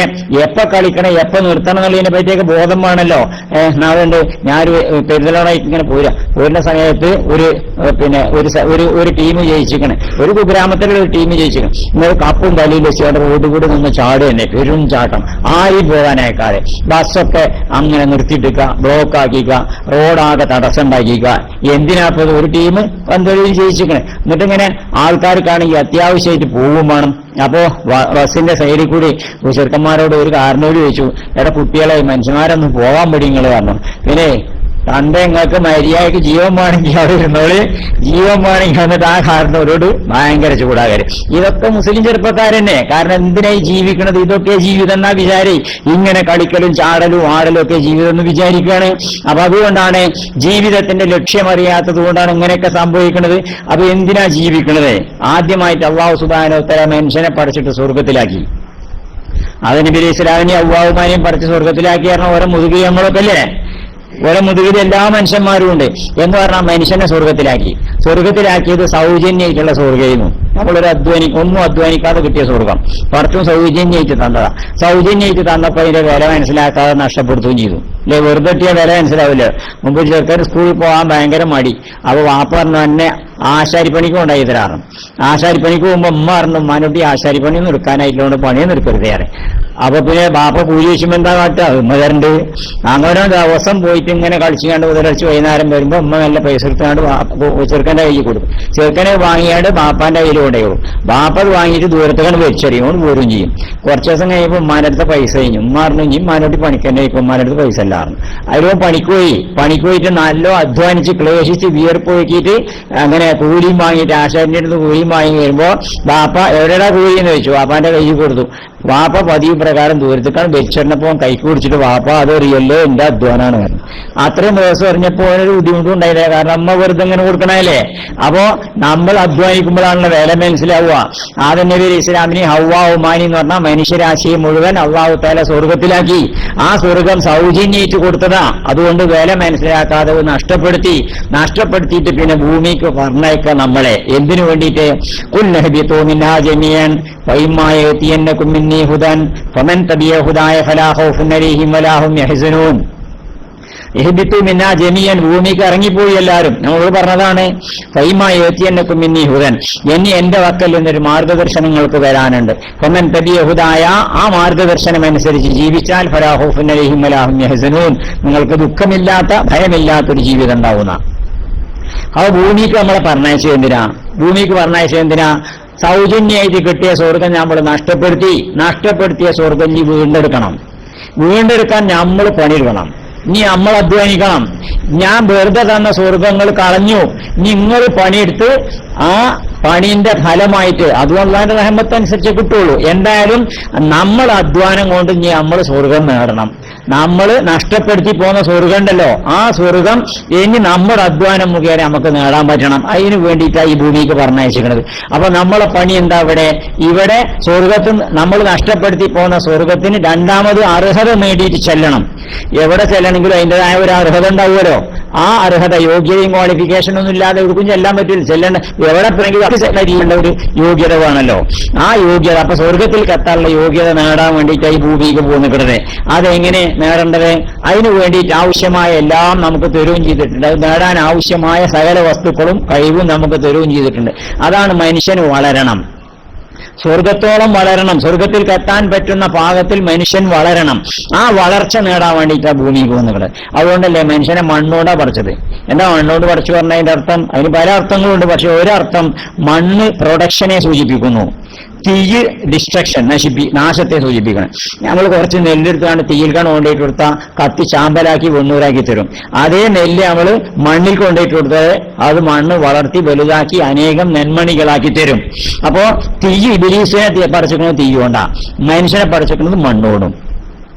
എപ്പോ കളിക്കണം എപ്പോ നിർത്തണം എന്നുള്ളതിനെ പറ്റിയൊക്കെ ബോധം വേണമല്ലോ. അതുകൊണ്ട് ഞാനൊരു പെരുതലോടായിട്ട് ഇങ്ങനെ പോരുന്ന സമയത്ത് ഒരു ടീം ജയിച്ചിരിക്കണേ, ഒരു കുഗ്രാമത്തിലുള്ള ഒരു ടീം ജയിച്ചിരിക്കണം. ഇന്നലെ കപ്പും തലയിൽ വെച്ച് റോഡ് കൂടെ നിന്ന് ചാട് തന്നെ, പെരും ചാട്ടം, ആരും പോകാനേക്കാതെ ബസ്സൊക്കെ അങ്ങനെ നിർത്തിയിട്ടിക്കുക, ബ്ലോക്ക് ആക്കിക്കുക, റോഡാകെ തടസ്സം ഉണ്ടാക്കിക്കുക. എന്തിനാപ്പത് ഒരു ടീം പന്തളിയിൽ ജയിച്ചിരിക്കണേ. എന്നിട്ടിങ്ങനെ ആൾക്കാർക്കാണെങ്കിൽ അത്യാവശ്യമായിട്ട് പോകും വേണം. അപ്പോ ബസ്സിന്റെ സൈഡിൽ കൂടി ചെറുക്കന്മാരോട് ഒരു കാരണോട് ചോദിച്ചു, എടാ കുട്ടികളെ മനുഷ്യന്മാരൊന്നും പോകാൻ പടി നിങ്ങൾ പറഞ്ഞു. പിന്നെ തന്റെ നിങ്ങൾക്ക് മര്യാദയ്ക്ക് ജീവൻ വേണമെങ്കിൽ അവിടെ ഇരുന്നോളി, ജീവൻ വേണമെങ്കിൽ വന്നിട്ട് ആ കാരണവരോട് ഭയങ്കര ചൂടാകര്. ഇതൊക്കെ മുസ്ലിം ചെറുപ്പക്കാരന്നെ. കാരണം എന്തിനായി ജീവിക്കണത്? ഇതൊക്കെ ജീവിതം എന്നാ വിചാരി. ഇങ്ങനെ കളിക്കലും ചാടലും ആടലും ഒക്കെ ജീവിതം എന്ന് വിചാരിക്കുകയാണ്. അപ്പൊ അതുകൊണ്ടാണ് ജീവിതത്തിന്റെ ലക്ഷ്യമറിയാത്തത് കൊണ്ടാണ് ഇങ്ങനെയൊക്കെ സംഭവിക്കുന്നത്. അപ്പൊ എന്തിനാ ജീവിക്കണത്? ആദ്യമായിട്ട് അല്ലാഹു സുബ്ഹാനഹു വ തആല മനുഷ്യനെ പഠിച്ചിട്ട് സ്വർഗത്തിലാക്കി. അത് നബി ഇസ്ലാമിനെ അവ്വാവുമാനെയും പഠിച്ച് സ്വർഗത്തിലാക്കി കാരണം ഓരോ മുതുകി നമ്മളൊക്കെ അല്ലേ, ഓരോ മുതുകിൽ എല്ലാ മനുഷ്യന്മാരും ഉണ്ട് എന്ന് പറഞ്ഞാൽ മനുഷ്യനെ സ്വർഗത്തിലാക്കിയത് സൗജന്യമായിട്ടുള്ള സ്വർഗമായിരുന്നു. നമ്മളൊരു ഒന്നും അധ്വാനിക്കാതെ കിട്ടിയ സ്വർഗം പടച്ചും സൗജന്യമായിട്ട് തന്നതാ. സൗജന്യമായിട്ട് തന്നപ്പോ അതിന്റെ വില മനസ്സിലാക്കാതെ നഷ്ടപ്പെടുത്തുകയും ചെയ്തു. അല്ലെ, വെറുതെ കിട്ടിയ വില മനസ്സിലാവില്ല. മുമ്പ് ചെറുക്കൻ സ്കൂളിൽ പോകാൻ ഭയങ്കര മടി. അപ്പൊ വാപ്പ പറഞ്ഞു തന്നെ ആശാരിപ്പണിക്ക് കൊണ്ടായി തരാറും. ആശാരിപ്പണിക്ക് പോകുമ്പോ ഉമ്മ പറഞ്ഞു ഉമ്മാനോട്ടി ആശാരിപ്പണിയൊന്നും എടുക്കാനായിട്ടുണ്ട്, പണിയൊന്നും എടുക്കരുത് ഏറെ. അപ്പൊ പിന്നെ ബാപ്പ കൂലി വെച്ചുമ്പോ എന്താ കാട്ടുക? ഉമ്മ തരണ്ട്. അങ്ങനെ ദിവസം പോയിട്ട് ഇങ്ങനെ കളിച്ചുകൊണ്ട് മുതലടിച്ച് വൈകുന്നേരം വരുമ്പോ ഉമ്മ നല്ല പൈസ എടുത്താണ്ട് ചെറുക്കന്റെ കയ്യിൽ കൊടുക്കും. ചെറുക്കനെ വാങ്ങിയാണ്ട് ബാപ്പാന്റെ കയ്യിൽ കൊണ്ടുപോകും. ബാപ്പ അത് വാങ്ങിയിട്ട് ദൂരത്തേക്കാണ് വെച്ചറിയും, പോരും ചെയ്യും. കുറച്ച് ദിവസം കഴിയുമ്പോൾ ഉമ്മാന്റെ അടുത്ത പൈസ കഴിഞ്ഞു. ഉമ്മ പറഞ്ഞു ഇനി ഉമ്മാനോട്ട് പണിക്കന്നെ ഇപ്പൊ ഉമ്മാന്റെ അടുത്ത് പൈസ അല്ലായിരുന്നു. അതിലും പണിക്ക് പോയിട്ട് നല്ല അധ്വാനിച്ച് ക്ലേശിച്ച് വിയർപ്പ് നോക്കിയിട്ട് അങ്ങനെ കൂലിയും വാങ്ങിയിട്ട് ആശാരിന്റെ അടുത്ത് കൂലിയും വാങ്ങി വരുമ്പോ ബാപ്പ എവിടെയാ കൂലി എന്ന് ചോദിച്ചു. ബാപ്പാന്റെ കയ്യിൽ കൊടുത്തു. വാപ്പ പതിവ് പ്രകാരം ദൂരത്തേക്കാണ് വെച്ചെണ്ണപ്പോ കൈക്ക് പിടിച്ചിട്ട് വാപ്പ അതറിയല്ലോ എന്റെ അധ്വാനാണ് കാരണം. അത്രയും ദിവസം അറിഞ്ഞപ്പോ അതിനൊരു ബുദ്ധിമുട്ടും ഉണ്ടായില്ല. കാരണം അമ്മ വെറുതെ ഇങ്ങനെ കൊടുക്കണല്ലേ. അപ്പോ നമ്മൾ അധ്വാനിക്കുമ്പോഴാണല്ലോ വില മനസ്സിലാവുക. ആദം നബി ഇസ്ലാമിനെ ഹവ്വാ ഉമാനി എന്ന് പറഞ്ഞാൽ മനുഷ്യരാശിയെ മുഴുവൻ അല്ലാഹു തആല സ്വർഗത്തിലാക്കി. ആ സ്വർഗം സൗജന്യമായിട്ട് കൊടുത്തതാ. അതുകൊണ്ട് വില മനസ്സിലാക്കാതെ നഷ്ടപ്പെടുത്തിയിട്ട് പിന്നെ ഭൂമിക്ക് പറഞ്ഞയക്കുക നമ്മളെ. എന്തിനു വേണ്ടിയിട്ട്? ഖുൽ നഹ്ബിതു മിൻഹാ ജമീഅൻ ഫഇമ്മാ യഅതിയന്നകും മിന്നീ ഹുദൻ ഫമൻ തബിഅ ഹുദായ ഫലാ ഖൗഫുൻ അലൈഹിം വലാ ഹും യഹ്സനൂൻ. ഇഹ്ബിതു മിന്നാ ജമീഅൻ, ഭൂമിക്ക് ഇറങ്ങിപ്പോയി എല്ലാവരും. നമ്മളോട് പറഞ്ഞതാണ് ഫഇമ്മാ യഅതിയന്നകും മിന്നീ ഹുദൻ, ഇനി എന്റെ വക്കൽ നിന്നൊരു മാർഗദർശനങ്ങൾക്ക് വരാനുണ്ട്. ഫമൻ തബിഅ ഹുദായ, ആ മാർഗദർശനം അനുസരിച്ച് ജീവിച്ചാൽ ഫലാ ഖൗഫുൻ അലൈഹിം വലാ ഹും യഹ്സനൂൻ, നിങ്ങൾക്ക് ദുഃഖമില്ലാത്ത ഭയമില്ലാത്തൊരു ജീവിതം ഉണ്ടാവുന്ന. ആ ഭൂമിക്ക് നമ്മളെ പറഞ്ഞയച്ചത് എന്തിനാ? സൗജന്യമായിട്ട് കിട്ടിയ സ്വർഗം നമ്മൾ നഷ്ടപ്പെടുത്തിയ സ്വർഗം ഇനി വീണ്ടെടുക്കാൻ നമ്മൾ പണിയെടുക്കണം. ഇനി നമ്മൾ അധ്വാനിക്കണം. ഞാൻ വെറുതെ തന്ന സ്വർഗങ്ങൾ കളഞ്ഞു, നിങ്ങൾ പണിയെടുത്ത് ആ പണിന്റെ ഫലമായിട്ട് അതും അല്ലാഹുവിന്റെ റഹ്മത്ത് അനുസരിച്ച് കിട്ടുള്ളൂ. എന്തായാലും നമ്മൾ അധ്വാനം കൊണ്ട് ഇനി നമ്മൾ സ്വർഗം നേടണം. നമ്മൾ നഷ്ടപ്പെടുത്തി പോകുന്ന സ്വർഗം ഉണ്ടല്ലോ, ആ സ്വർഗം ഇനി നമ്മുടെ അധ്വാനം മുഖേന നമുക്ക് നേടാൻ പറ്റണം. അതിനു വേണ്ടിയിട്ടാണ് ഈ ഭൂമിക്ക് പറഞ്ഞയച്ചിരിക്കുന്നത്. അപ്പൊ നമ്മളെ പണി എന്താ? ഇവിടെ സ്വർഗത്തിൽ നമ്മൾ നഷ്ടപ്പെടുത്തി പോകുന്ന സ്വർഗത്തിന് രണ്ടാമത് അർഹത നേടിയിട്ട് ചെല്ലണം. എവിടെ ചെല്ലണമെങ്കിലും അതിൻ്റെതായ ഒരു അർഹത ഉണ്ടാവുമല്ലോ. ആ അർഹത യോഗ്യതയും ക്വാളിഫിക്കേഷൻ ഒന്നും ഇല്ലാതെ എവിടേക്കും ചെല്ലാൻ പറ്റില്ല. ചെല്ലേണ്ട എവിടെ പോയെങ്കിലും ഒരു യോഗ്യത വേണമല്ലോ. ആ യോഗ്യത, അപ്പൊ സ്വർഗത്തിൽ കത്താനുള്ള യോഗ്യത നേടാൻ വേണ്ടിയിട്ടാണ് ഈ ഭൂമിക്ക് പോകുന്നത്. അതെങ്ങനെ നേടേണ്ടത്? അതിനു വേണ്ടിയിട്ട് ആവശ്യമായ എല്ലാം നമുക്ക് തരുകയും ചെയ്തിട്ടുണ്ട്. അത് നേടാൻ ആവശ്യമായ സകല വസ്തുക്കളും കഴിവും നമുക്ക് തരുകയും ചെയ്തിട്ടുണ്ട്. അതാണ് മനുഷ്യന് വളരണം, സ്വർഗത്തോളം വളരണം. സ്വർഗത്തിൽ എത്താൻ പറ്റുന്ന പാകത്തിൽ മനുഷ്യൻ വളരണം. ആ വളർച്ച നേടാൻ വേണ്ടിയിട്ടാണ് ഭൂമിക്ക് പോകുന്നത്. അതുകൊണ്ടല്ലേ മനുഷ്യനെ മണ്ണോടാ പറിച്ചത്. എന്താ മണ്ണോട് പറിച്ചു പറഞ്ഞതിന്റെ അർത്ഥം? അതിന് പല അർത്ഥങ്ങളുണ്ട്. പക്ഷെ ഒരർത്ഥം മണ്ണ് പ്രൊഡക്ഷനെ സൂചിപ്പിക്കുന്നു, തീയ് ഡിസ്ട്രക്ഷൻ, നാശത്തെ സൂചിപ്പിക്കണം. നമ്മൾ കുറച്ച് നെല്ലെടുത്താണ് തീയിൽക്കാണ് കൊണ്ടുപോയിട്ട് കൊടുത്താൽ കത്തി ചാമ്പലാക്കി വെണ്ണൂരാക്കി തരും. അതേ നെല്ല് നമ്മൾ മണ്ണിൽ കൊണ്ടുപോയിട്ട് കൊടുത്താൽ അത് മണ്ണ് വളർത്തി വലുതാക്കി അനേകം നെന്മണികളാക്കി തരും. അപ്പോ തീയ് ഇബിലീസിനെ പറിച്ചിരിക്കുന്നത് തീ കൊണ്ടാ, മനുഷ്യനെ പറിച്ചിരിക്കുന്നത് മണ്ണോടും.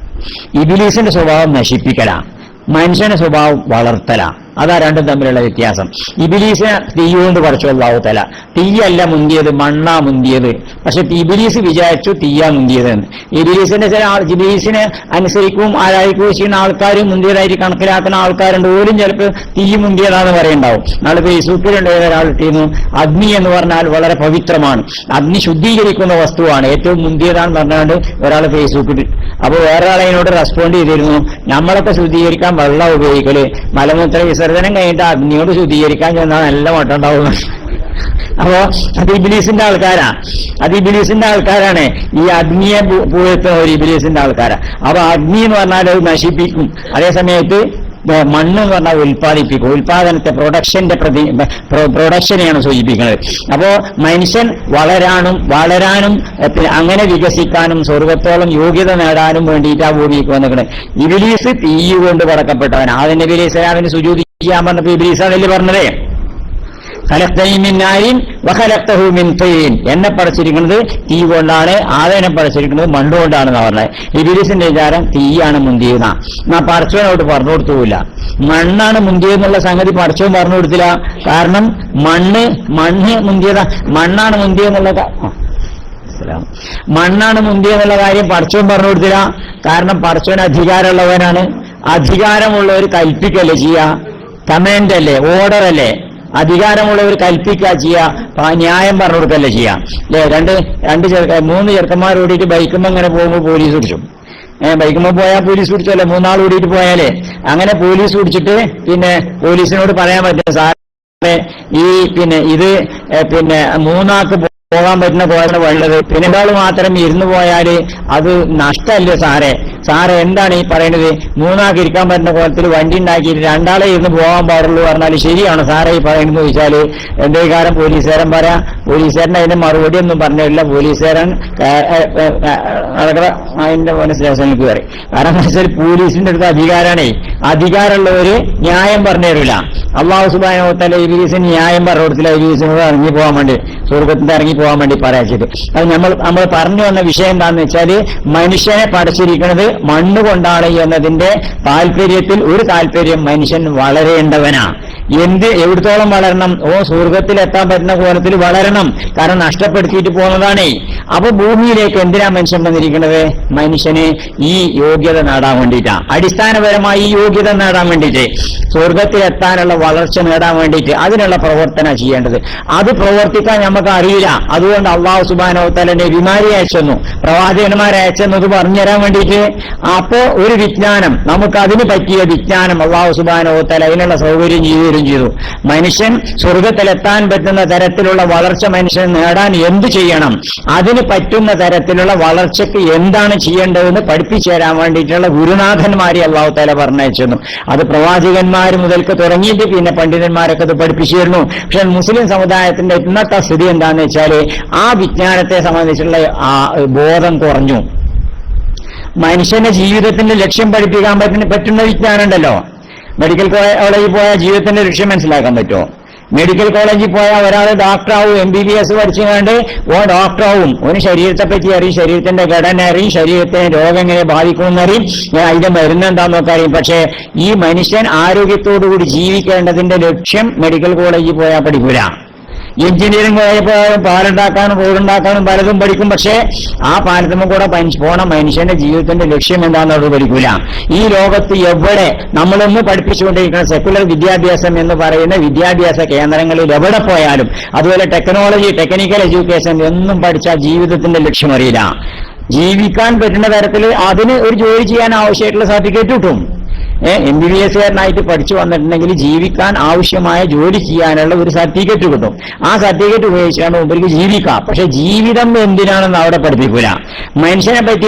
ഇബിലീസിന്റെ സ്വഭാവം നശിപ്പിക്കലാ, മനുഷ്യന്റെ സ്വഭാവം വളർത്തലാ. അതാ രണ്ടും തമ്മിലുള്ള വ്യത്യാസം. ഇബിലീസിനെ തീയുകൊണ്ട് പറിച്ചു അല്ലാഹു തആല. തീയല്ല മുന്തിയത്, മണ്ണാ മുന്തിയത്. പക്ഷെ ഇബിലീസ് വിചാരിച്ചു തീയാ മുന്തിയത്. ഇബിലീസിന്റെ ഇബിലീസിനെ അനുസരിക്കുകയും ആരാധിക്കുകയും ചെയ്യുന്ന ആൾക്കാരും മുന്തിയതായിട്ട് കണക്കിലാക്കുന്ന ആൾക്കാരുണ്ട്. പോലും ചിലപ്പോൾ തീ മുന്തിയതാന്ന് പറയുണ്ടാവും. നാളെ ഫേസ്ബുക്കിലുണ്ട് ഒരാൾ ഇട്ടിരുന്നു, അഗ്നി എന്ന് പറഞ്ഞാൽ വളരെ പവിത്രമാണ്, അഗ്നി ശുദ്ധീകരിക്കുന്ന വസ്തുവാണ്, ഏറ്റവും മുന്തിയതാന്ന് പറഞ്ഞാണ്ട് ഒരാൾ ഫേസ്ബുക്കിൽ. അപ്പോൾ വേറെ ആളതിനോട് റെസ്പോണ്ട് ചെയ്തിരുന്നു, നമ്മളൊക്കെ ശുദ്ധീകരിക്കാൻ വെള്ളം ഉപയോഗിക്കല്, മലമൂത്ര വിസർജനം വിസർജനം കഴിഞ്ഞിട്ട് അഗ്നിയോട് ശുദ്ധീകരിക്കാൻ ചെന്നാൽ നല്ല മട്ടം ഉണ്ടാവും. അപ്പോ അത് ഇബ്ലീസിന്റെ ആൾക്കാരാണ് ഈ അഗ്നിയെ പുകഴ്ത്തുന്ന ഒരു ഇബ്ലീസിന്റെ ആൾക്കാരാ. അപ്പൊ അഗ്നി എന്ന് പറഞ്ഞാൽ അത് നശിപ്പിക്കും, അതേ സമയത്ത് മണ്ണ് എന്ന് പറഞ്ഞാൽ ഉൽപ്പാദിപ്പിക്കും. ഉൽപാദനത്തെ പ്രൊഡക്ഷനെയാണ് സൂചിപ്പിക്കുന്നത്. അപ്പോ മനുഷ്യൻ വളരാനും അങ്ങനെ വികസിക്കാനും സ്വർഗത്തോളം യോഗ്യത നേടാനും വേണ്ടിയിട്ടാ ഭൂമിക്ക് വന്നിരിക്കുന്നത്. ഇബ്ലീസ് തീ കൊണ്ട് പടക്കപ്പെട്ടവൻ. ആദ്യം നബി അലൈഹി സ്വലാമിന് സുജൂദ് ചെയ്യാൻ പറഞ്ഞപ്പോ ഇബ്ലീസാണല്ലേ പറഞ്ഞത്, ഖലഖ്തനി മിൻ നാരിൻ വഖലഖ്തഹു മിൻ തീൻ. എന്നെ പടച്ചിരിക്കുന്നത് തീ കൊണ്ടാണ്, ആദനെ പടച്ചിരിക്കുന്നത് മണ്ണ് കൊണ്ടാണെന്ന് പറഞ്ഞത്. ഇബ്ലീസിന്റെ വിചാരം തീയാണ് മുന്തിയെന്ന. എന്നാ പടച്ചവനോട് പറഞ്ഞു കൊടുത്തുമില്ല. മണ്ണാണ് മുന്തിയെന്നുള്ള സംഗതി പടച്ചവൻ പറഞ്ഞു കൊടുത്തില്ല. കാരണം മണ്ണ് മുന്തിയതാ. മണ്ണാണ് മുന്തിയെന്നുള്ള കാര്യം പടച്ചവൻ പറഞ്ഞു കൊടുത്തില്ല. കാരണം പടച്ചവൻ അധികാരമുള്ളവനാണ്. അധികാരമുള്ളവർ കൽപ്പിക്കല്ലേ ചെയ്യുക, കമാൻഡ് അല്ലേ, ഓർഡർ അല്ലേ. അധികാരമുള്ളവർ കൽപ്പിക്കുക ചെയ്യുക, ന്യായം പറഞ്ഞു കൊടുക്കല്ലേ ചെയ്യാം അല്ലേ. മൂന്ന് ചെറുക്കന്മാർ ഓടിയിട്ട് ബൈക്കുമ്പോൾ ഇങ്ങനെ പോകുമ്പോൾ പോലീസ് പിടിച്ചു. ബൈക്കുമ്പോൾ പോയാൽ പോലീസ് പിടിച്ചല്ലേ, മൂന്നാൾ ഓടിയിട്ട് പോയാലേ. അങ്ങനെ പോലീസ് പിടിച്ചിട്ട് പിന്നെ പോലീസിനോട് പറയാൻ പറ്റും, സാറേ ഇത് മൂന്നാൾക്ക് പോകാൻ പറ്റുന്ന പോയാണ് വേണ്ടത്, പിന്നെ ഒരാൾ മാത്രം ഇരുന്ന് പോയാല് അത് നഷ്ടമല്ലേ സാറേ എന്താണ് ഈ പറയുന്നത്? മൂന്നാൾക്ക് ഇരിക്കാൻ പറ്റുന്ന കോലത്തിൽ വണ്ടി ഉണ്ടാക്കിയിട്ട് രണ്ടാളെ ഇരുന്ന് പോകാൻ പാടുള്ളൂ പറഞ്ഞാൽ ശരിയാണ് സാറേ ഈ പറയുന്നത് ചോദിച്ചാല് എന്തേ കാരം പോലീസുകാരൻ പറയാം. പോലീസുകാരൻ അതിന്റെ മറുപടി ഒന്നും പറഞ്ഞില്ല. പോലീസുകാരൻ അതിന്റെ പോലെ സ്റ്റേഷനിലേക്ക് കയറി. കാരണം എന്താ വെച്ചാൽ പോലീസിന്റെ അടുത്ത് അധികാരമുള്ളവര് ന്യായം പറഞ്ഞു തരില്ല. അള്ളാഹു സുബ്ഹാനഹു വ തആല ഇബ്ലീസിന് ന്യായം പറഞ്ഞു കൊടുത്തില്ല. ഇബ്ലീസിനോട് ഇറങ്ങി പോകാൻ വേണ്ടി, സ്വർഗത്തിന്റെ ഇറങ്ങി പോകാൻ വേണ്ടി പറയാച്ചത്. അത് നമ്മൾ പറഞ്ഞു വന്ന വിഷയം എന്താണെന്ന് വെച്ചാൽ മനുഷ്യനെ പടച്ചിരിക്കുന്നത് മണ്ണ് കൊണ്ടാണ് എന്നതിന്റെ താല്പര്യത്തിൽ ഒരു താല്പര്യം മനുഷ്യൻ വളരേണ്ടവനാ. എവിടത്തോളം വളരണം? സ്വർഗത്തിൽ എത്താൻ പറ്റുന്ന കോലത്തിൽ വളരണം. കാരണം നഷ്ടപ്പെടുത്തിയിട്ട് പോകുന്നതാണേ. അപ്പൊ ഭൂമിയിലേക്ക് എന്തിനാ മനുഷ്യൻ വന്നിരിക്കുന്നത്? മനുഷ്യന് ഈ യോഗ്യത നേടാൻ വേണ്ടിയിട്ടാ. അടിസ്ഥാനപരമായി ഈ യോഗ്യത നേടാൻ വേണ്ടിയിട്ട്, സ്വർഗത്തിൽ എത്താനുള്ള വളർച്ച നേടാൻ വേണ്ടിയിട്ട് അതിനുള്ള പ്രവർത്തന ചെയ്യേണ്ടത്. അത് പ്രവർത്തിക്കാൻ നമുക്ക് അറിയില്ല. അതുകൊണ്ട് അള്ളാഹു സുബ്ഹാനഹു വ തആല നബിമാരെ അയച്ചെന്നു, പ്രവാചകന്മാരെ അയച്ചെന്നത് പറഞ്ഞുതരാൻ വേണ്ടിയിട്ട്. അപ്പോ ഒരു വിജ്ഞാനം, നമുക്ക് അതിന് പറ്റിയ വിജ്ഞാനം അള്ളാഹു സുബ്ഹാനഹു വ തആല അതിനുള്ള സൗകര്യം ചെയ്തു. മനുഷ്യൻ സ്വർഗത്തിലെത്താൻ പറ്റുന്ന തരത്തിലുള്ള വളർച്ച മനുഷ്യൻ നേടാൻ എന്ത് ചെയ്യണം, അതിന് പറ്റുന്ന തരത്തിലുള്ള വളർച്ചയ്ക്ക് എന്താണ് ചെയ്യേണ്ടതെന്ന് പഠിപ്പിച്ചു തരാൻ വേണ്ടിയിട്ടുള്ള ഗുരുനാഥന്മാരെ അള്ളാഹു തആല പറഞ്ഞയച്ചു. അത് പ്രവാചകന്മാർ മുതൽക്ക് തുടങ്ങിയിട്ട് പിന്നെ പണ്ഡിതന്മാരൊക്കെ അത് പഠിപ്പിച്ചു തരുന്നു. പക്ഷെ മുസ്ലിം സമുദായത്തിന്റെ ഇന്നത്തെ സ്ഥിതി എന്താണെന്ന് വെച്ചാല് ആ വിജ്ഞാനത്തെ സംബന്ധിച്ചുള്ള ബോധം കുറഞ്ഞു. മനുഷ്യന്റെ ജീവിതത്തിന്റെ ലക്ഷ്യം പഠിപ്പിക്കാൻ പറ്റുന്ന വിജ്ഞാനം ഉണ്ടല്ലോ. മെഡിക്കൽ കോളേജിൽ പോയാൽ ജീവിതത്തിന്റെ ലക്ഷ്യം മനസ്സിലാക്കാൻ പറ്റുമോ? മെഡിക്കൽ കോളേജിൽ പോയാൽ ഒരാൾ ഡോക്ടറാവും, MBBS പഠിച്ചുകൊണ്ട് ഡോക്ടറാവും. ഓന് ശരീരത്തെ പറ്റി അറിയും, ശരീരത്തിന്റെ ഘടന അറിയും, ശരീരത്തെ രോഗം എങ്ങനെ ബാധിക്കുമെന്നറിയും, അതിന്റെ മരുന്ന് എന്താണെന്നൊക്കെ അറിയും. പക്ഷേ ഈ മനുഷ്യൻ ആരോഗ്യത്തോടുകൂടി ജീവിക്കേണ്ടതിന്റെ ലക്ഷ്യം മെഡിക്കൽ കോളേജിൽ പോയാൽ പഠിക്കൂല. എഞ്ചിനീയറിംഗ് പോയാലും പാലുണ്ടാക്കാനും റോഡുണ്ടാക്കാനും പലതും പഠിക്കും. പക്ഷേ ആ പാലത്തുമ്പോൾ കൂടെ പോണ മനുഷ്യന്റെ ജീവിതത്തിന്റെ ലക്ഷ്യം എന്താണെന്നത് പഠിക്കൂല. ഈ ലോകത്ത് എവിടെ നമ്മളൊന്ന് പഠിപ്പിച്ചുകൊണ്ടിരിക്കുന്ന സെക്കുലർ വിദ്യാഭ്യാസം എന്ന് പറയുന്ന വിദ്യാഭ്യാസ കേന്ദ്രങ്ങളിൽ എവിടെ പോയാലും, അതുപോലെ ടെക്നിക്കൽ എഡ്യൂക്കേഷൻ എന്നും പഠിച്ചാൽ ജീവിതത്തിന്റെ ലക്ഷ്യം അറിയില്ല. ജീവിക്കാൻ പറ്റുന്ന തരത്തിൽ അതിന് ഒരു ജോലി ചെയ്യാൻ ആവശ്യമായിട്ടുള്ള സർട്ടിഫിക്കറ്റ് കിട്ടും. MBBSകാരനായിട്ട് പഠിച്ചു വന്നിട്ടുണ്ടെങ്കിൽ ജീവിക്കാൻ ആവശ്യമായ ജോലി ചെയ്യാനുള്ള ഒരു സർട്ടിഫിക്കറ്റ് കിട്ടും. ആ സർട്ടിഫിക്കറ്റ് ഉപയോഗിച്ചാണ് മുമ്പിലേക്ക് ജീവിക്കാം. പക്ഷെ ജീവിതം എന്തിനാണെന്ന് അവിടെ പഠിപ്പിക്കൂല. മനുഷ്യനെ പറ്റി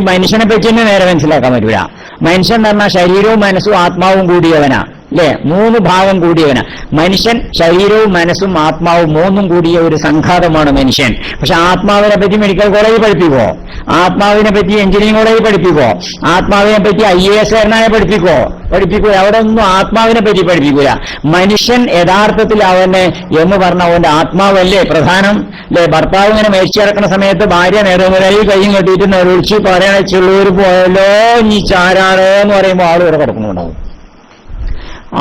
തന്നെ നേരെ മനസ്സിലാക്കാൻ പറ്റൂല. മനുഷ്യൻ എന്ന് പറഞ്ഞാൽ ശരീരവും മനസ്സും ആത്മാവും കൂടിയവനാ അല്ലേ? 3 ഭാഗം കൂടിയവനാ മനുഷ്യൻ. ശരീരവും മനസ്സും ആത്മാവും 3ഉം കൂടിയ ഒരു സംഘാതമാണ് മനുഷ്യൻ. പക്ഷെ ആത്മാവിനെ പറ്റി മെഡിക്കൽ കോളേജിൽ പഠിപ്പിക്കോ? ആത്മാവിനെ പറ്റി എഞ്ചിനീയറിംഗ് കോളേജിൽ പഠിപ്പിക്കോ? ആത്മാവിനെ പറ്റി IAS പഠിപ്പിക്കോ? അവിടെ ഒന്നും ആത്മാവിനെ പറ്റി പഠിപ്പിക്കൂല. മനുഷ്യൻ യഥാർത്ഥത്തിൽ അവന് എന്ന് പറഞ്ഞ അവന്റെ ആത്മാവല്ലേ പ്രധാനം അല്ലേ? ഭർത്താവ് ഇങ്ങനെ മേടിച്ചു കിടക്കുന്ന സമയത്ത് ഭാര്യ നേടുന്നതായി കൈയും കെട്ടിയിട്ട് നെറിച്ച് പറയണ ചെള്ളൂർ പോയല്ലോ നീ ചാരാണ് എന്ന് പറയുമ്പോൾ ആളുകൾ കിടക്കുന്നുണ്ടാവും.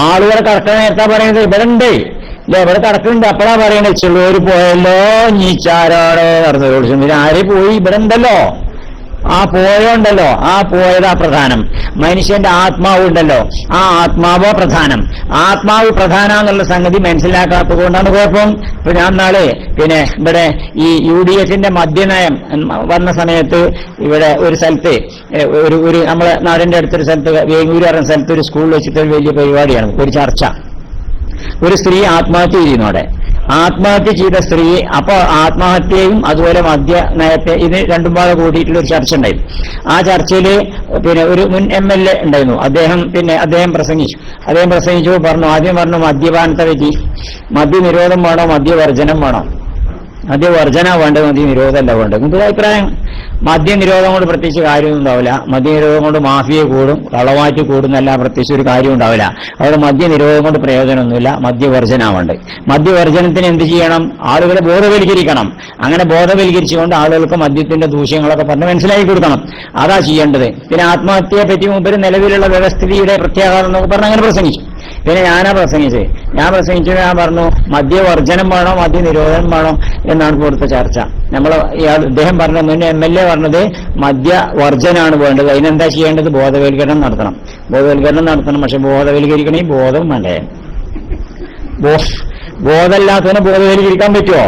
ആളുകളെ കടക്കണ നേരത്താ പറയുന്നത് ഇവിടെ ഉണ്ട് അല്ലെ, ഇവിടെ കടക്കുന്നുണ്ട്. അപ്പോഴാ പറയണേ ചെള്ളൂർ പോയല്ലോ നീ ചാരാണ് നടന്നവരോട്. പിന്നെ ആരെ പോയി? ഇവിടെ ഉണ്ടല്ലോ. ആ പോയുണ്ടല്ലോ, ആ പോയതാ പ്രധാനം. മനുഷ്യന്റെ ആത്മാവ് ഉണ്ടല്ലോ, ആ ആത്മാവോ പ്രധാനം. ആത്മാവ് പ്രധാന എന്നുള്ള സംഗതി മനസ്സിലാക്കാത്തത് കൊണ്ടാണ് കുഴപ്പം. ഇപ്പൊ ഞാൻ നാളെ ഇവിടെ ഈ UDFന്റെ മദ്യനയം വന്ന സമയത്ത് ഇവിടെ ഒരു സ്ഥലത്ത് നമ്മളെ നാടിന്റെ അടുത്തൊരു സ്ഥലത്ത് വേങ്ങൂര് പറഞ്ഞ സ്ഥലത്ത് ഒരു സ്കൂളിൽ വെച്ചിട്ട് ഒരു വലിയ പരിപാടിയാണ്, ഒരു ചർച്ച. ഒരു സ്ത്രീ ആത്മഹത്യ ചെയ്യുന്നോടെ ആത്മഹത്യ ചെയ്ത സ്ത്രീ അപ്പൊ ആത്മഹത്യയും അതുപോലെ മദ്യ നയത്തെ ഇത് രണ്ടും പാടെ കൂടിയിട്ടുള്ള ഒരു ചർച്ച ഉണ്ടായിരുന്നു. ആ ചർച്ചയിൽ പിന്നെ ഒരു മുൻ MLA ഉണ്ടായിരുന്നു. അദ്ദേഹം പ്രസംഗിച്ചു ആദ്യം പറഞ്ഞു മദ്യപാനത്തെ പറ്റി, മദ്യനിരോധം വേണോ മദ്യവർജനം വേണോ? മദ്യവർജന വേണ്ടത്, മദ്യനിരോധമല്ല വേണ്ടത്. നിങ്ങൾക്ക് അഭിപ്രായം? മദ്യനിരോധം കൊണ്ട് പ്രത്യേകിച്ച് കാര്യമൊന്നും ഉണ്ടാവില്ല. മദ്യനിരോധം കൊണ്ട് മാഫിയ കൂടും, കളവാറ്റ് കൂടുന്നല്ല, പ്രത്യേകിച്ച് ഒരു കാര്യം ഉണ്ടാവില്ല. അവിടെ മദ്യനിരോധം കൊണ്ട് പ്രയോജനമൊന്നുമില്ല, മദ്യവർജനമുണ്ട്. മദ്യവർജനത്തിന് എന്ത് ചെയ്യണം? ആളുകളെ ബോധവൽക്കരിക്കണം. അങ്ങനെ ബോധവൽക്കരിച്ചുകൊണ്ട് ആളുകൾക്ക് മദ്യത്തിന്റെ ദൂഷ്യങ്ങളൊക്കെ പറഞ്ഞ് മനസ്സിലാക്കി കൊടുക്കണം. അതാ ചെയ്യേണ്ടത്. പിന്നെ ആത്മഹത്യയെ പറ്റി മുമ്പ് നിലവിലുള്ള വ്യവസ്ഥിതിയുടെ പ്രത്യാഘാതം എന്നൊക്കെ പറഞ്ഞ് അങ്ങനെ പ്രസംഗിച്ചു. പിന്നെ ഞാൻ പറഞ്ഞു മദ്യവർജനം വേണോ മദ്യനിരോധനം വേണോ എന്നാണ് ഇവിടുത്തെ ചർച്ച. അദ്ദേഹം പറഞ്ഞ മുൻ MLA പറഞ്ഞത് മദ്യവർജനാണ് വേണ്ടത്. അതിനെന്താ ചെയ്യേണ്ടത്? ബോധവൽക്കരണം നടത്തണം. പക്ഷെ ബോധവൽക്കരിക്കണേ ബോധം വേണ്ടേ? ബോധമില്ലാത്തതിനെ ബോധവൽക്കരിക്കാൻ പറ്റുമോ?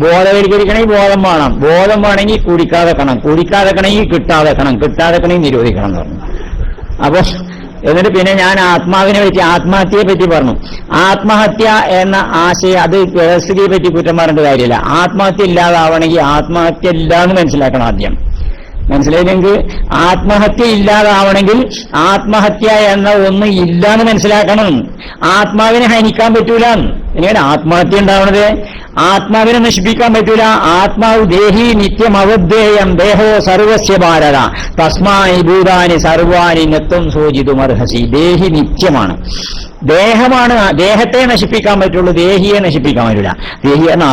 ബോധവൽക്കരിക്കണേ ബോധം വേണം. ബോധം വേണമെങ്കിൽ കുടിക്കാതെക്കണമെങ്കിൽ കിട്ടാതെക്കണമെങ്കിൽ നിരോധിക്കണം എന്ന് പറഞ്ഞു. അപ്പൊ എന്നിട്ട് പിന്നെ ഞാൻ ആത്മഹത്യയെ പറ്റി പറഞ്ഞു. ആത്മഹത്യ എന്ന ആശയം അത് വ്യവസ്ഥിതിയെ പറ്റി കുറ്റം പറഞ്ഞിട്ട് കാര്യമില്ല. ആത്മഹത്യ ഇല്ലാതാവണമെങ്കിൽ ആത്മഹത്യ ഇല്ലാന്ന് മനസ്സിലാക്കണം. ആദ്യം മനസ്സിലായില്ലെങ്കിൽ ആത്മഹത്യ ഇല്ലാതാവണമെങ്കിൽ ആത്മഹത്യ എന്ന ഒന്ന് ഇല്ലാന്ന് മനസ്സിലാക്കണം. ആത്മാവിനെ ഹനിക്കാൻ പറ്റൂല. എങ്ങനെയാണ് ആത്മഹത്യ ഉണ്ടാവണത്? ആത്മാവിനെ നശിപ്പിക്കാൻ പറ്റൂല. ആത്മാവ് ദേഹി നിത്യം അവദ്ദേയം ദേഹോ സർവസ്യ ഭാരത തസ്മായി ഭൂതാനി സർവാനി നത്വം സൂചിതുമർഹസി. ദേഹി നിത്യമാണ്. ദേഹമാണ്, ദേഹത്തെ നശിപ്പിക്കാൻ പറ്റുള്ളൂ, ദേഹിയെ നശിപ്പിക്കാൻ പറ്റൂല. ദേഹി എന്ന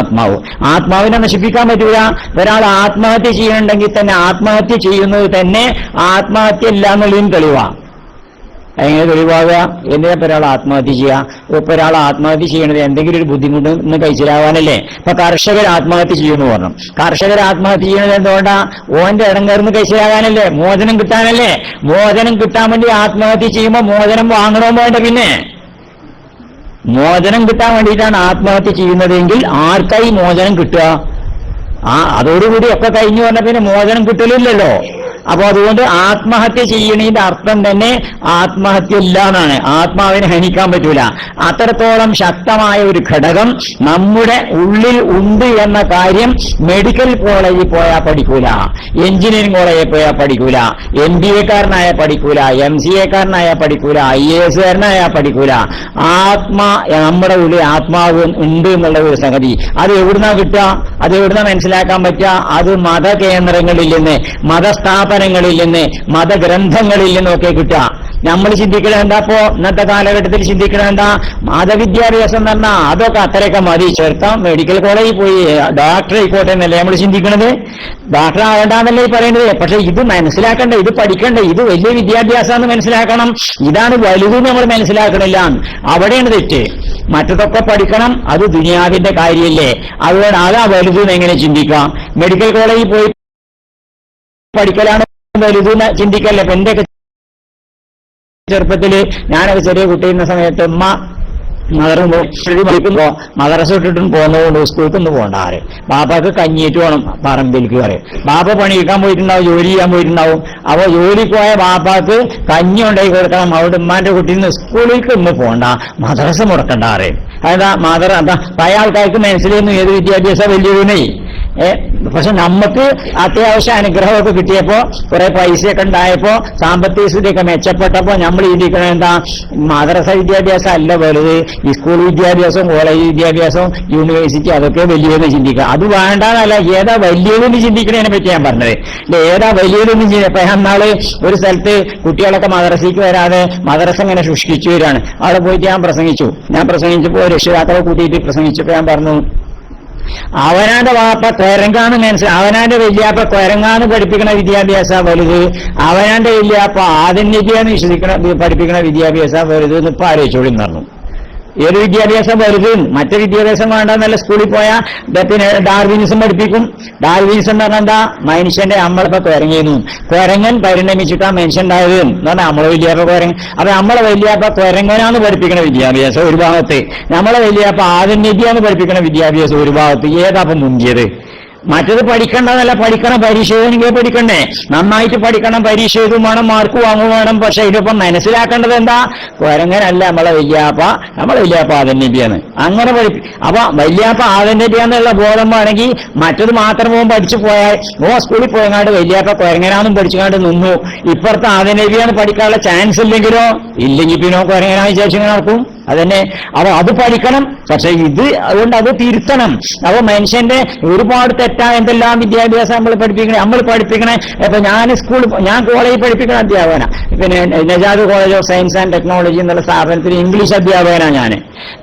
ആത്മാവിനെ നശിപ്പിക്കാൻ പറ്റൂല. ഒരാൾ ആത്മഹത്യ ചെയ്യുന്നുണ്ടെങ്കിൽ തന്നെ ആത്മഹത്യ ചെയ്യുന്നത് തന്നെ ആത്മഹത്യ ഇല്ല എന്നുള്ളതും തെളിവാണ്. എങ്ങനെ തെളിവാകുക? എന്തിനാ ഇപ്പൊ ഒരാൾ ആത്മഹത്യ ചെയ്യുക? ഇപ്പൊ ഒരാൾ ആത്മഹത്യ ചെയ്യണത് എന്തെങ്കിലും ഒരു ബുദ്ധിമുട്ട് ഇന്ന് കഴിച്ചിലാവാനല്ലേ? ഇപ്പൊ കർഷകർ ആത്മഹത്യ ചെയ്യുമെന്ന് പറഞ്ഞു. കർഷകർ ആത്മഹത്യ ചെയ്യുന്നത് എന്തുകൊണ്ടാ? ഓന്റെ ഇടങ്ങേർന്ന് കഴിച്ചിലാകാനല്ലേ? മോചനം കിട്ടാനല്ലേ? മോചനം കിട്ടാൻ വേണ്ടി ആത്മഹത്യ ചെയ്യുമ്പോൾ മോചനം വാങ്ങണോ വേണ്ട? പിന്നെ മോചനം കിട്ടാൻ വേണ്ടിയിട്ടാണ് ആത്മഹത്യ ചെയ്യുന്നതെങ്കിൽ ആർക്കായി മോചനം കിട്ടുക? അതോടുകൂടി ഒക്കെ കഴിഞ്ഞു പറഞ്ഞ പിന്നെ മോചനം കിട്ടലില്ലല്ലോ. അപ്പൊ അതുകൊണ്ട് ആത്മഹത്യ ചെയ്യണതിന്റെ അർത്ഥം തന്നെ ആത്മഹത്യ ഇല്ല എന്നാണ്. ആത്മാവിനെ ഹനിക്കാൻ പറ്റൂല. അത്രത്തോളം ശക്തമായ ഒരു ഘടകം നമ്മുടെ ഉള്ളിൽ ഉണ്ട് എന്ന കാര്യം മെഡിക്കൽ കോളേജിൽ പോയാൽ പഠിക്കൂല, എഞ്ചിനീയറിംഗ് കോളേജിൽ പോയാൽ പഠിക്കൂല, MBA പഠിക്കൂല, MCA പഠിക്കൂല, IAS പഠിക്കൂല. നമ്മുടെ ഉള്ളിൽ ആത്മാവ് ഉണ്ട് എന്നുള്ള ഒരു സംഗതി അത് എവിടുന്നാ കിട്ടുക? അത് എവിടുന്നാ മനസ്സിലാക്കാൻ പറ്റുക? അത് മതകേന്ദ്രങ്ങളിൽ നിന്ന്, മതസ്ഥാപനങ്ങളിൽ നിന്ന്, മതഗ്രന്ഥങ്ങളിൽ നിന്നൊക്കെ കിട്ടുക. നമ്മൾ ചിന്തിക്കണ എന്താ? ഇപ്പോ ഇന്നത്തെ കാലഘട്ടത്തിൽ ചിന്തിക്കണ എന്താ? മതവിദ്യാഭ്യാസം എന്ന് പറഞ്ഞാൽ അതൊക്കെ അത്രയൊക്കെ മതി, ചേർത്താം മെഡിക്കൽ കോളേജിൽ പോയി ഡോക്ടർ ആയിക്കോട്ടെ എന്നല്ലേ നമ്മൾ ചിന്തിക്കണത്? ഡോക്ടർ ആവേണ്ടെന്നല്ലേ പറയുന്നത്? പക്ഷെ ഇത് മനസ്സിലാക്കണ്ടേ, ഇത് പഠിക്കണ്ടേ, ഇത് വലിയ വിദ്യാഭ്യാസമാണെന്ന് മനസ്സിലാക്കണം. ഇതാണ് വലുതെന്ന് നമ്മൾ മനസ്സിലാക്കണില്ല. അവിടെയാണ് തെറ്റ്. മറ്റതൊക്കെ പഠിക്കണം, അത് ദുനിയാവിന്റെ കാര്യമല്ലേ? അതുകൊണ്ട് അതാ വലുതെന്ന് എങ്ങനെ ചിന്തിക്കാം? മെഡിക്കൽ കോളേജിൽ പോയി പഠിക്കലാണ് വലുതെന്ന് ചിന്തിക്കല്ലേ? ഇപ്പൊ എന്റെയൊക്കെ ചെറുപ്പത്തില് ഞാനൊക്കെ ചെറിയ കുട്ടിയുന്ന സമയത്ത് മദ്രസ ഇട്ടിട്ടും പോകുന്നതുകൊണ്ട് സ്കൂൾക്കൊന്നും പോകണ്ട. ബാപ്പാക്ക് കഞ്ഞിയിട്ട് വേണം പറമ്പിലേക്ക് പറയും. ബാപ്പ പണിയെടുക്കാൻ പോയിട്ടുണ്ടാവും, ജോലി ചെയ്യാൻ പോയിട്ടുണ്ടാവും. അപ്പൊ ജോലിക്ക് പോയ ബാപ്പാക്ക് കഞ്ഞി ഉണ്ടായി കൊടുക്കണം. അവിടെ ഉമ്മാന്റെ കുട്ടിയിൽ സ്കൂളിലേക്ക് ഒന്ന് പോകണ്ട, മദ്രസ മുടക്കണ്ട പറയും. അതാ പഴയ ആൾക്കാർക്ക് മനസ്സിലായിരുന്നു ഏത് വിദ്യാഭ്യാസം വലിയതിനെ. പക്ഷെ നമുക്ക് അത്യാവശ്യം അനുഗ്രഹമൊക്കെ കിട്ടിയപ്പോ, കുറെ പൈസയൊക്കെ ഉണ്ടായപ്പോ, സാമ്പത്തിക സ്ഥിതിയൊക്കെ മെച്ചപ്പെട്ടപ്പോ നമ്മൾ ചിന്തിക്കണത് എന്താ? മദ്രസ വിദ്യാഭ്യാസം അല്ല വലുത്, ഈ സ്കൂൾ വിദ്യാഭ്യാസവും കോളേജ് വിദ്യാഭ്യാസവും യൂണിവേഴ്സിറ്റി അതൊക്കെ വലിയതെന്ന് ചിന്തിക്കുക. അത് വേണ്ടാന്നല്ല, ഏതാ വലിയതെന്ന് ചിന്തിക്കണതിനെ പറ്റി ഞാൻ പറഞ്ഞത്. ഏതാ വലിയതെന്ന് ചിന്തിപ്പോ നാള് ഒരു സ്ഥലത്ത് കുട്ടികളൊക്കെ മദ്രസയ്ക്ക് വരാതെ മദ്രസ ഇങ്ങനെ ശുഷ്കിച്ചു വരികയാണ്. അവിടെ പോയിട്ട് ഞാൻ പ്രസംഗിച്ചപ്പോ രക്ഷിതാക്കളെ കൂട്ടിയിട്ട് പ്രസംഗിച്ചപ്പോ ഞാൻ പറഞ്ഞു, അവനാന്റെ വാപ്പ കൊരങ്ങാന്ന് അവനാന്റെ വല്യാപ്പ കൊരങ്ങാന്ന് പഠിപ്പിക്കണ വിദ്യാഭ്യാസ വലുത്, അവനാന്റെ വല്യാപ്പ ആധുനികന്ന് പഠിപ്പിക്കണ വിദ്യാഭ്യാസ വലുത് എന്ന് ഇപ്പൊ ആലോചിച്ചോളി എന്ന് പറഞ്ഞു. ഏത് വിദ്യാഭ്യാസം വലുത്? മറ്റേ വിദ്യാഭ്യാസം വേണ്ടെന്നല്ല. സ്കൂളിൽ പോയാൽ പിന്നെ ഡാർവിനിസം പഠിപ്പിക്കും. ഡാർവിനിസം എന്ന് പറഞ്ഞാൽ എന്താ? മനുഷ്യന്റെ നമ്മളിപ്പോ കുരങ്ങുന്നു, കുരങ്ങൻ പരിണമിച്ചിട്ടാ മനുഷ്യൻ ഉണ്ടായത് എന്ന് പറഞ്ഞാൽ നമ്മളെ വലിയപ്പ കുരങ്ങൻ. അപ്പൊ നമ്മളെ വലിയപ്പ കുരങ്ങനാന്ന് പഠിപ്പിക്കണ വിദ്യാഭ്യാസം ഒരു ഭാഗത്ത്, നമ്മളെ വലിയപ്പ ആധുനികന്ന് പഠിപ്പിക്കണ വിദ്യാഭ്യാസം ഒരു ഭാഗത്ത്. ഏതാപ്പം മുന്തിയത്? മറ്റത് പഠിക്കേണ്ടതല്ല, പഠിക്കണം, പരീക്ഷ എഴുതണമെങ്കിൽ പഠിക്കണ്ടേ, നന്നായിട്ട് പഠിക്കണം, പരീക്ഷ എഴുതും വേണം, മാർക്ക് വാങ്ങും വേണം. പക്ഷെ ഇതിപ്പം മനസ്സിലാക്കേണ്ടത് എന്താ? കൊരങ്ങനല്ല നമ്മളെ വല്യാപ്പ ആദം നബിയാണ്. അങ്ങനെ അപ്പൊ വല്യാപ്പ ആദം നബിയാന്നുള്ള ബോധം വേണമെങ്കിൽ മറ്റത് മാത്രം പോകും പഠിച്ചു പോയാൽ സ്കൂളിൽ പോയങ്ങാണ്ട് വല്യാപ്പ കൊരങ്ങനാന്നും പഠിച്ചുകൊണ്ട് നിന്നു. ഇപ്പുറത്തെ ആദം നബിയാണ് പഠിക്കാനുള്ള ചാൻസ് ഇല്ലെങ്കിലോ പിന്നെ കൊരങ്ങനാ വിചാരിച്ചു നടക്കും. അതന്നെ. അപ്പൊ അത് പഠിക്കണം. പക്ഷെ ഇത് അതുകൊണ്ട് അത് തിരുത്തണം. അപ്പൊ മനുഷ്യന്റെ ഒരുപാട് തെറ്റായ എന്തെല്ലാം വിദ്യാഭ്യാസം നമ്മൾ പഠിപ്പിക്കണേ. ഇപ്പൊ ഞാൻ കോളേജിൽ പഠിപ്പിക്കുന്ന അധ്യാപകനാ. പിന്നെ Najad college of science and technology എന്നുള്ള സ്ഥാപനത്തിൽ ഇംഗ്ലീഷ് അധ്യാപകനാണ്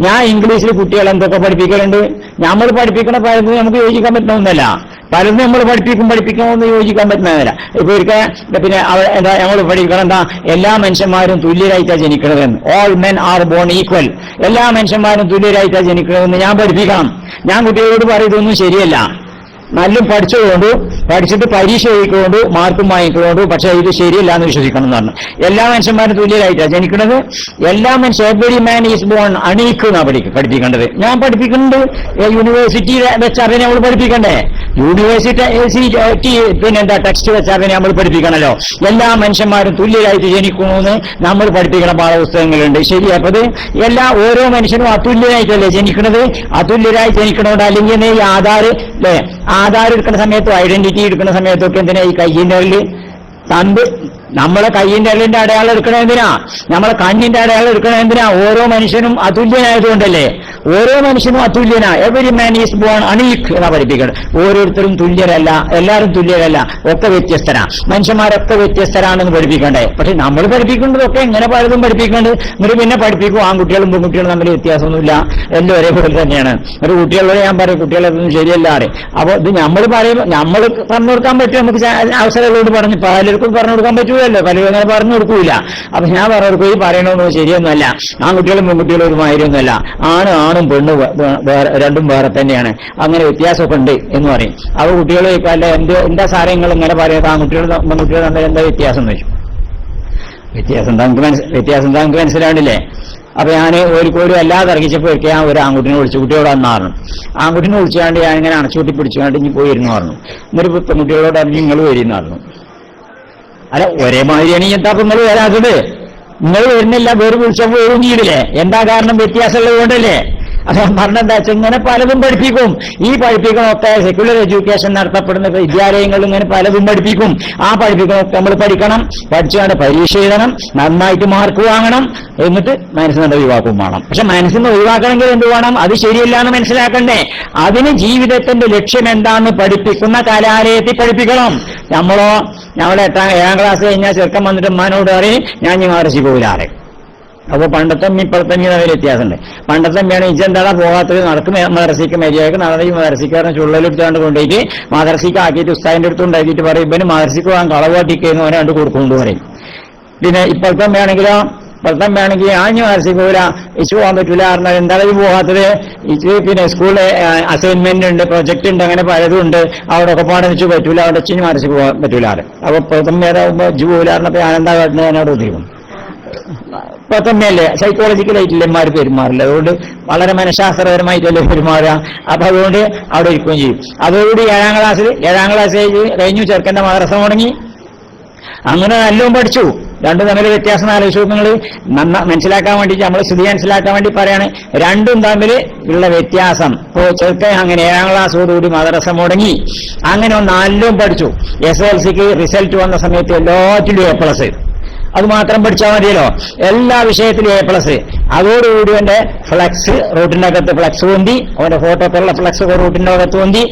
ഞാൻ ഇംഗ്ലീഷിൽ കുട്ടികളെ എന്തൊക്കെ പഠിപ്പിക്കലുണ്ട്. നമ്മൾ പഠിപ്പിക്കണ പലതും നമുക്ക് യോജിക്കാൻ പറ്റണമെന്നല്ല, പലതും നമ്മൾ പഠിപ്പിക്കണമെന്ന് യോജിക്കാൻ പറ്റുന്നതല്ല. ഇപ്പൊ പിന്നെ എന്താ നമ്മൾ പഠിക്കണം, എന്താ എല്ലാ മനുഷ്യന്മാരും തുല്യരായിട്ടാണ് ജനിക്കണതെന്ന്. All men are born equal. എല്ലാ മനുഷ്യന്മാരും തുല്യരായിട്ടാണ് ജനിക്കണമെന്ന് ഞാൻ പഠിപ്പിക്കണം. ഞാൻ കുട്ടികളോട് പറയുന്നതൊന്നും ശരിയല്ല. നല്ല പഠിച്ചിട്ട് പരീക്ഷ എഴുതിക്കൊണ്ട് മാർക്കും വാങ്ങിക്കൊണ്ട്, പക്ഷെ ഇത് ശരിയല്ല എന്ന് വിശ്വസിക്കണം എന്ന് പറഞ്ഞു. എല്ലാ മനുഷ്യന്മാരും തുല്യരായിട്ടാണ് ജനിക്കുന്നത്. എല്ലാ എവരി മാൻ ഈസ് ബോൺ അണീക്കുന്ന പഠിപ്പിക്കേണ്ടത്. ഞാൻ പഠിപ്പിക്കുന്നുണ്ട്. യൂണിവേഴ്സിറ്റി വെച്ച് അതിനെ നമ്മൾ പഠിപ്പിക്കണ്ടേ? യൂണിവേഴ്സിറ്റി പിന്നെന്താ ടെക്സ്റ്റ് വെച്ച് അതിനെ നമ്മൾ പഠിപ്പിക്കണല്ലോ. എല്ലാ മനുഷ്യന്മാരും തുല്യരായിട്ട് ജനിക്കണമെന്ന് നമ്മൾ പഠിപ്പിക്കുന്ന പാഠപുസ്തകങ്ങളുണ്ട്. ശരി. അപ്പൊ ഓരോ മനുഷ്യനും അതുല്യരായിട്ടല്ലേ ജനിക്കുന്നത്? അതുല്യരായി ജനിക്കണോണ്ട് അല്ലെങ്കിൽ ഈ ആധാർ എടുക്കുന്ന സമയത്തും ഐഡന്റിറ്റി എടുക്കുന്ന സമയത്തൊക്കെ എന്തിനാ ഈ കയ്യിന്റെ നമ്മളെ കയ്യിന്റെ അരലിന്റെ അടയാളം എടുക്കണ എന്തിനാ? നമ്മളെ കണ്ണിന്റെ അടയാളം എടുക്കണ എന്തിനാ? ഓരോ മനുഷ്യനും അതുല്യനായതുകൊണ്ടല്ലേ. ഓരോ മനുഷ്യനും അതുല്യനാ. എവരി മാൻ ഈസ് ബോൺ അണീക് എന്നാ പഠിപ്പിക്കണം. ഓരോരുത്തരും തുല്യരല്ല, എല്ലാവരും തുല്യരല്ല, ഒക്കെ വ്യത്യസ്തരാ. മനുഷ്യന്മാരൊക്കെ വ്യത്യസ്തരാണെന്ന് പഠിപ്പിക്കണ്ടേ? പക്ഷെ നമ്മൾ പഠിപ്പിക്കേണ്ടതൊക്കെ എങ്ങനെ പലതും പഠിപ്പിക്കേണ്ടത്. എന്നിട്ട് പിന്നെ പഠിപ്പിക്കും ആൺകുട്ടികളും പെൺകുട്ടികളും തമ്മിൽ വ്യത്യാസമൊന്നുമില്ല, എല്ലാം ഒരേപോലെ തന്നെയാണ്. ഒരു കുട്ടികളോട് ഞാൻ പറയും കുട്ടികളൊന്നും ശരിയല്ല അറിയും. അപ്പൊ ഇത് നമ്മൾ പറയുമ്പോൾ നമ്മൾ പറഞ്ഞു കൊടുക്കാൻ പറ്റും. നമുക്ക് അവസരങ്ങളോട് പറഞ്ഞ് പലർക്കും പറഞ്ഞു കൊടുക്കാൻ പറ്റുമല്ലോ, പലരും അങ്ങനെ പറഞ്ഞു കൊടുക്കൂല. അപ്പൊ ഞാൻ പറഞ്ഞു കൊടുക്കും ഈ പറയണമെന്ന് ശരിയൊന്നുമല്ല, ആൺകുട്ടികളും പെൺകുട്ടികളും ഒരു മാതിരിയൊന്നുമല്ല, ആണും പെണ്ണും രണ്ടും വേറെ തന്നെയാണ്, അങ്ങനെ വ്യത്യാസമൊക്കെ ഉണ്ട് എന്ന് പറയും. അപ്പൊ കുട്ടികൾ അല്ല എന്താ സാറേ നിങ്ങൾ ഇങ്ങനെ പറയുന്നത്, ആൺകുട്ടികളും പെൺകുട്ടികളും തമ്മിൽ എന്താ വ്യത്യാസം എന്ന് വെച്ചു. വ്യത്യാസം താങ്കൾക്ക് മനസ്സിലാണ്ടില്ലേ? അപ്പൊ ഞാൻ ഒരു അല്ലാതെ ഇറങ്ങിച്ചപ്പോൾ ഞാൻ ഒരു ആൺകുട്ടിനെ വിളിച്ചു, കുട്ടിയോട് വന്നാറുന്നു. ആൺകുട്ടിനെ വിളിച്ചുകൊണ്ട് ഞാൻ ഇങ്ങനെ അണച്ചുകൂട്ടി പിടിച്ചുകൊണ്ട് ഇനി പോയിരുന്നു പറഞ്ഞു. എന്നിട്ട് പെൺകുട്ടികളോട് അറിഞ്ഞ് നിങ്ങൾ വരുന്ന പറഞ്ഞു. അല്ല ഒരേ മാതിരിയാണ് എന്താ നിങ്ങൾ വരാത്തത്? നിങ്ങൾ വരുന്നില്ല, വേറെ വിളിച്ചപ്പോൾ വരും ചെയ്തില്ലേ? എന്താ കാരണം? വ്യത്യാസമുള്ളത് കൊണ്ടല്ലേ. അപ്പൊ പറഞ്ഞെന്താ വെച്ചാൽ ഇങ്ങനെ പലതും പഠിപ്പിക്കും. ഈ പഠിപ്പിക്കണമൊക്കെ സെക്യുലർ എഡ്യൂക്കേഷൻ നടത്തപ്പെടുന്ന വിദ്യാലയങ്ങളിൽ ഇങ്ങനെ പലതും പഠിപ്പിക്കും. ആ പഠിപ്പിക്കണമൊക്കെ നമ്മൾ പഠിക്കണം, പഠിച്ചുകൊണ്ട് പരീക്ഷ എഴുതണം, നന്നായിട്ട് മാർക്ക് വാങ്ങണം, എന്നിട്ട് മനസ്സിൽ നിന്ന് ഒഴിവാക്കും വേണം. പക്ഷെ മനസ്സിൽ നിന്ന് ഒഴിവാക്കണമെങ്കിൽ എന്ത് വേണം? അത് ശരിയല്ല എന്ന് മനസ്സിലാക്കണ്ടേ? അതിന് ജീവിതത്തിന്റെ ലക്ഷ്യം എന്താണെന്ന് പഠിപ്പിക്കുന്ന കലാലയത്തിൽ പഠിപ്പിക്കണം. നമ്മൾ 7ാം ക്ലാസ് കഴിഞ്ഞാൽ ചെറുക്കം വന്നിട്ട് ഉമ്മാനോട് പറയും ഞാൻ മദ്രസയിൽ പോകില്ല അറിയും. അപ്പൊ പണ്ടത്തെ ഇപ്പോഴത്തെ തമ്മിൽ വ്യത്യാസമുണ്ട്. പണ്ടത്തെ അമ്മയാണ് ഇജെന്താ പോകാത്തത്, നടക്കും മദ്രസയ്ക്ക് മര്യാദക്ക് നടന്നെങ്കിൽ മദ്രസക്കാരനെ ചുള്ളലെടുത്താണ്ട് കൊണ്ടുപോയിട്ട് മദ്രസയ്ക്ക് ആക്കിയിട്ട് ഉസ്താദിന്റെ അടുത്ത് ഉണ്ടാക്കിയിട്ട് പറയും ഇവന് മദ്രസയ്ക്ക് പോകാൻ കളവാട്ടിക്കുന്നു അവനെ കണ്ട് കൊടുക്കുന്നുണ്ട് പറയും. പിന്നെ ഇപ്പോഴത്തെ അമ്മയാണെങ്കിലോ ഞാൻ മദ്രസയ്ക്ക് പോകില്ല, ഇച്ചു പോകാൻ പറ്റൂല പറഞ്ഞാൽ എന്താണ് ഇത് പോകാത്തത്? ഇച്ച് പിന്നെ സ്കൂളിൽ അസൈൻമെന്റ് ഉണ്ട്, പ്രൊജക്ട് ഉണ്ട്, അങ്ങനെ പലതും ഉണ്ട്, അവിടെ ഒക്കെ പാടാൻ വെച്ച് പറ്റൂല, അവിടെ ഇച്ചിന് മദ്രസയ്ക്ക് പോകാൻ പറ്റൂല. അപ്പൊ ഇപ്പോഴത്തെ അമ്മയാകുമ്പോൾ ഇജ് പോകില്ല പറഞ്ഞപ്പോൾ ഞാൻ എന്താ കാട്ടുന്നത്? ഞാനവിടെ ഒതുക്കും. ഇപ്പൊത്തന്നെയല്ലേ സൈക്കോളജിക്കലായിട്ടില്ല എന്മാർ പെരുമാറില്ല. അതുകൊണ്ട് വളരെ മനഃശാസ്ത്രപരമായിട്ടല്ലേ പെരുമാറുക. അപ്പൊ അതുകൊണ്ട് അവിടെ ഇരിക്കുകയും ചെയ്യും. അതോടുകൂടി 7ാം ക്ലാസ് കഴിഞ്ഞു, ചെറുക്കന്റെ മദ്രസ തുടങ്ങി. അങ്ങനെ നല്ലോണം പഠിച്ചു. രണ്ടും തമ്മിൽ വ്യത്യാസം ആലോചിച്ചു നിങ്ങൾ മനസ്സിലാക്കാൻ വേണ്ടിയിട്ട്, നമ്മൾ സ്ഥിതി മനസ്സിലാക്കാൻ വേണ്ടി പറയാണ്. രണ്ടും തമ്മിൽ ഉള്ള വ്യത്യാസം. ഇപ്പോ ചെറുക്കൻ അങ്ങനെ 7ാം ക്ലാസ്സോടുകൂടി മദ്രസ മുടങ്ങി, അങ്ങനെ നല്ലോണം പഠിച്ചു. SSLCക്ക് റിസൾട്ട് വന്ന സമയത്ത് എല്ലാറ്റിലും A+. അത് മാത്രം പഠിച്ചാൽ മതിയല്ലോ, എല്ലാ വിഷയത്തിലും A+. അതോടുകൂടി അവന്റെ ഫ്ലക്സ് റൂട്ടിന്റെ അകത്ത് ഫ്ലക്സ് പൊന്തി, അവന്റെ ഫോട്ടോക്കുള്ള ഫ്ലക്സ് റൂട്ടിന്റെ അകത്ത് പൊന്തി,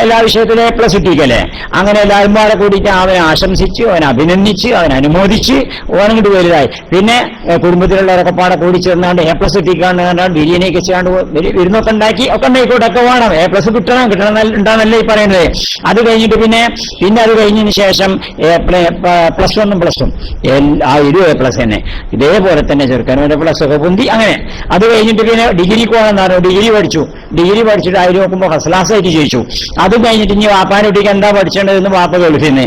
എല്ലാ വിഷയത്തിലും A+ കിട്ടിയിക്കല്ലേ. അങ്ങനെ എല്ലാവരും പാടെ കൂടിയിട്ട് അവനെ ആശംസിച്ച്, അവനെ അഭിനന്ദിച്ച്, അവനെ അനുമോദിച്ച് ഓനങ്ങോട്ട് വലുതായി. പിന്നെ കുടുംബത്തിലുള്ളവരൊക്കെ പാടെ കൂടി ചേർന്നാണ്ട് A+ കിട്ടിക്കാണ്ട് ബിരിയാണിയൊക്കെ ചെയ്യാണ്ട് വിരുന്നൊക്കെ ഉണ്ടാക്കി ഒക്കെ ഉണ്ടായിക്കോട്ടെ, ഒക്കെ വേണം. A+ കിട്ടണം ഉണ്ടാന്നല്ലേ ഈ പറയുന്നത്. അത് കഴിഞ്ഞിട്ട് പിന്നെ അത് കഴിഞ്ഞതിന് ശേഷം +1 +2 ആ A+ തന്നെ ഇതേപോലെ തന്നെ ചെറുക്കനോടെ പ്ലസ് ഒക്കെ പൊന്തി. അങ്ങനെ അത് കഴിഞ്ഞിട്ട് പിന്നെ ഡിഗ്രിക്ക് പോകണമെന്ന് പറഞ്ഞു. ഡിഗ്രി പഠിച്ചിട്ട് അതിൽ നോക്കുമ്പോൾ ഫസ്റ്റ് ക്ലാസ് ആയിട്ട് ചോദിച്ചു. അത് കഴിഞ്ഞിട്ട് ഇനി വാപ്പാനെ കുട്ടിക്ക് എന്താ പഠിച്ചേണ്ടതെന്ന് വാപ്പ ഗൾഫിന്ന്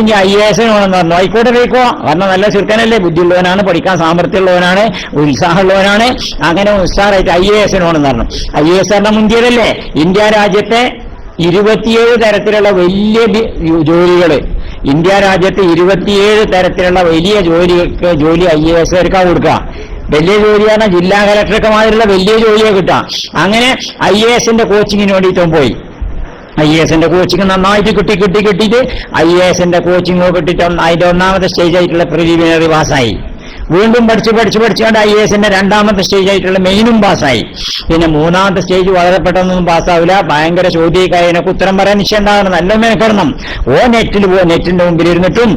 ഇനി IAS വേണമെന്ന് പറഞ്ഞു. ആയിക്കോട്ടെ പോയിക്കോ, കാരണം നല്ല ചെറുക്കനല്ലേ, ബുദ്ധിയുള്ളവനാണ്, പഠിക്കാൻ സാമർത്ഥ്യമുള്ളവനാണ്, ഉത്സാഹമുള്ളവനാണ്. അങ്ങനെ ഉത്സാഹമായിട്ട് IAS വേണമെന്ന് പറഞ്ഞു. IAS പറഞ്ഞ മുന്തിയതല്ലേ, ഇന്ത്യ രാജ്യത്തെ 27 തരത്തിലുള്ള വലിയ ജോലികൾ, ഇന്ത്യ രാജ്യത്ത് 27 തരത്തിലുള്ള വലിയ ജോലി IAS കൊടുക്കുക. വലിയ ജോലിയാണ് ജില്ലാ കലക്ടർക്ക് മാതിരിയുള്ള വലിയ ജോലിയെ കിട്ടാം. അങ്ങനെ IAS-ന്റെ കോച്ചിങ്ങിന് വേണ്ടിയിട്ടും പോയി. IAS-ന്റെ കോച്ചിങ് നന്നായിട്ട് കിട്ടിയിട്ട് IAS-ന്റെ കോച്ചിങ് കിട്ടിയിട്ട് അതിന്റെ ഒന്നാമത്തെ സ്റ്റേജ് ആയിട്ടുള്ള പ്രിലിമിനറി പാസ്സായി. വീണ്ടും പഠിച്ചുകൊണ്ട് IAS-ന്റെ രണ്ടാമത്തെ സ്റ്റേജ് ആയിട്ടുള്ള മെയിനും പാസ്സായി. പിന്നെ മൂന്നാമത്തെ സ്റ്റേജ് വളരെ പെട്ടെന്നൊന്നും പാസ്സാവില്ല. ഭയങ്കര ചോദ്യക്കായി അതിനൊക്കെ ഉത്തരം പറയാൻ നിശ്ചയമുണ്ടാകണം, നല്ല മേൽക്കണം. നെറ്റിന്റെ മുമ്പിൽ ഇരുന്നിട്ടും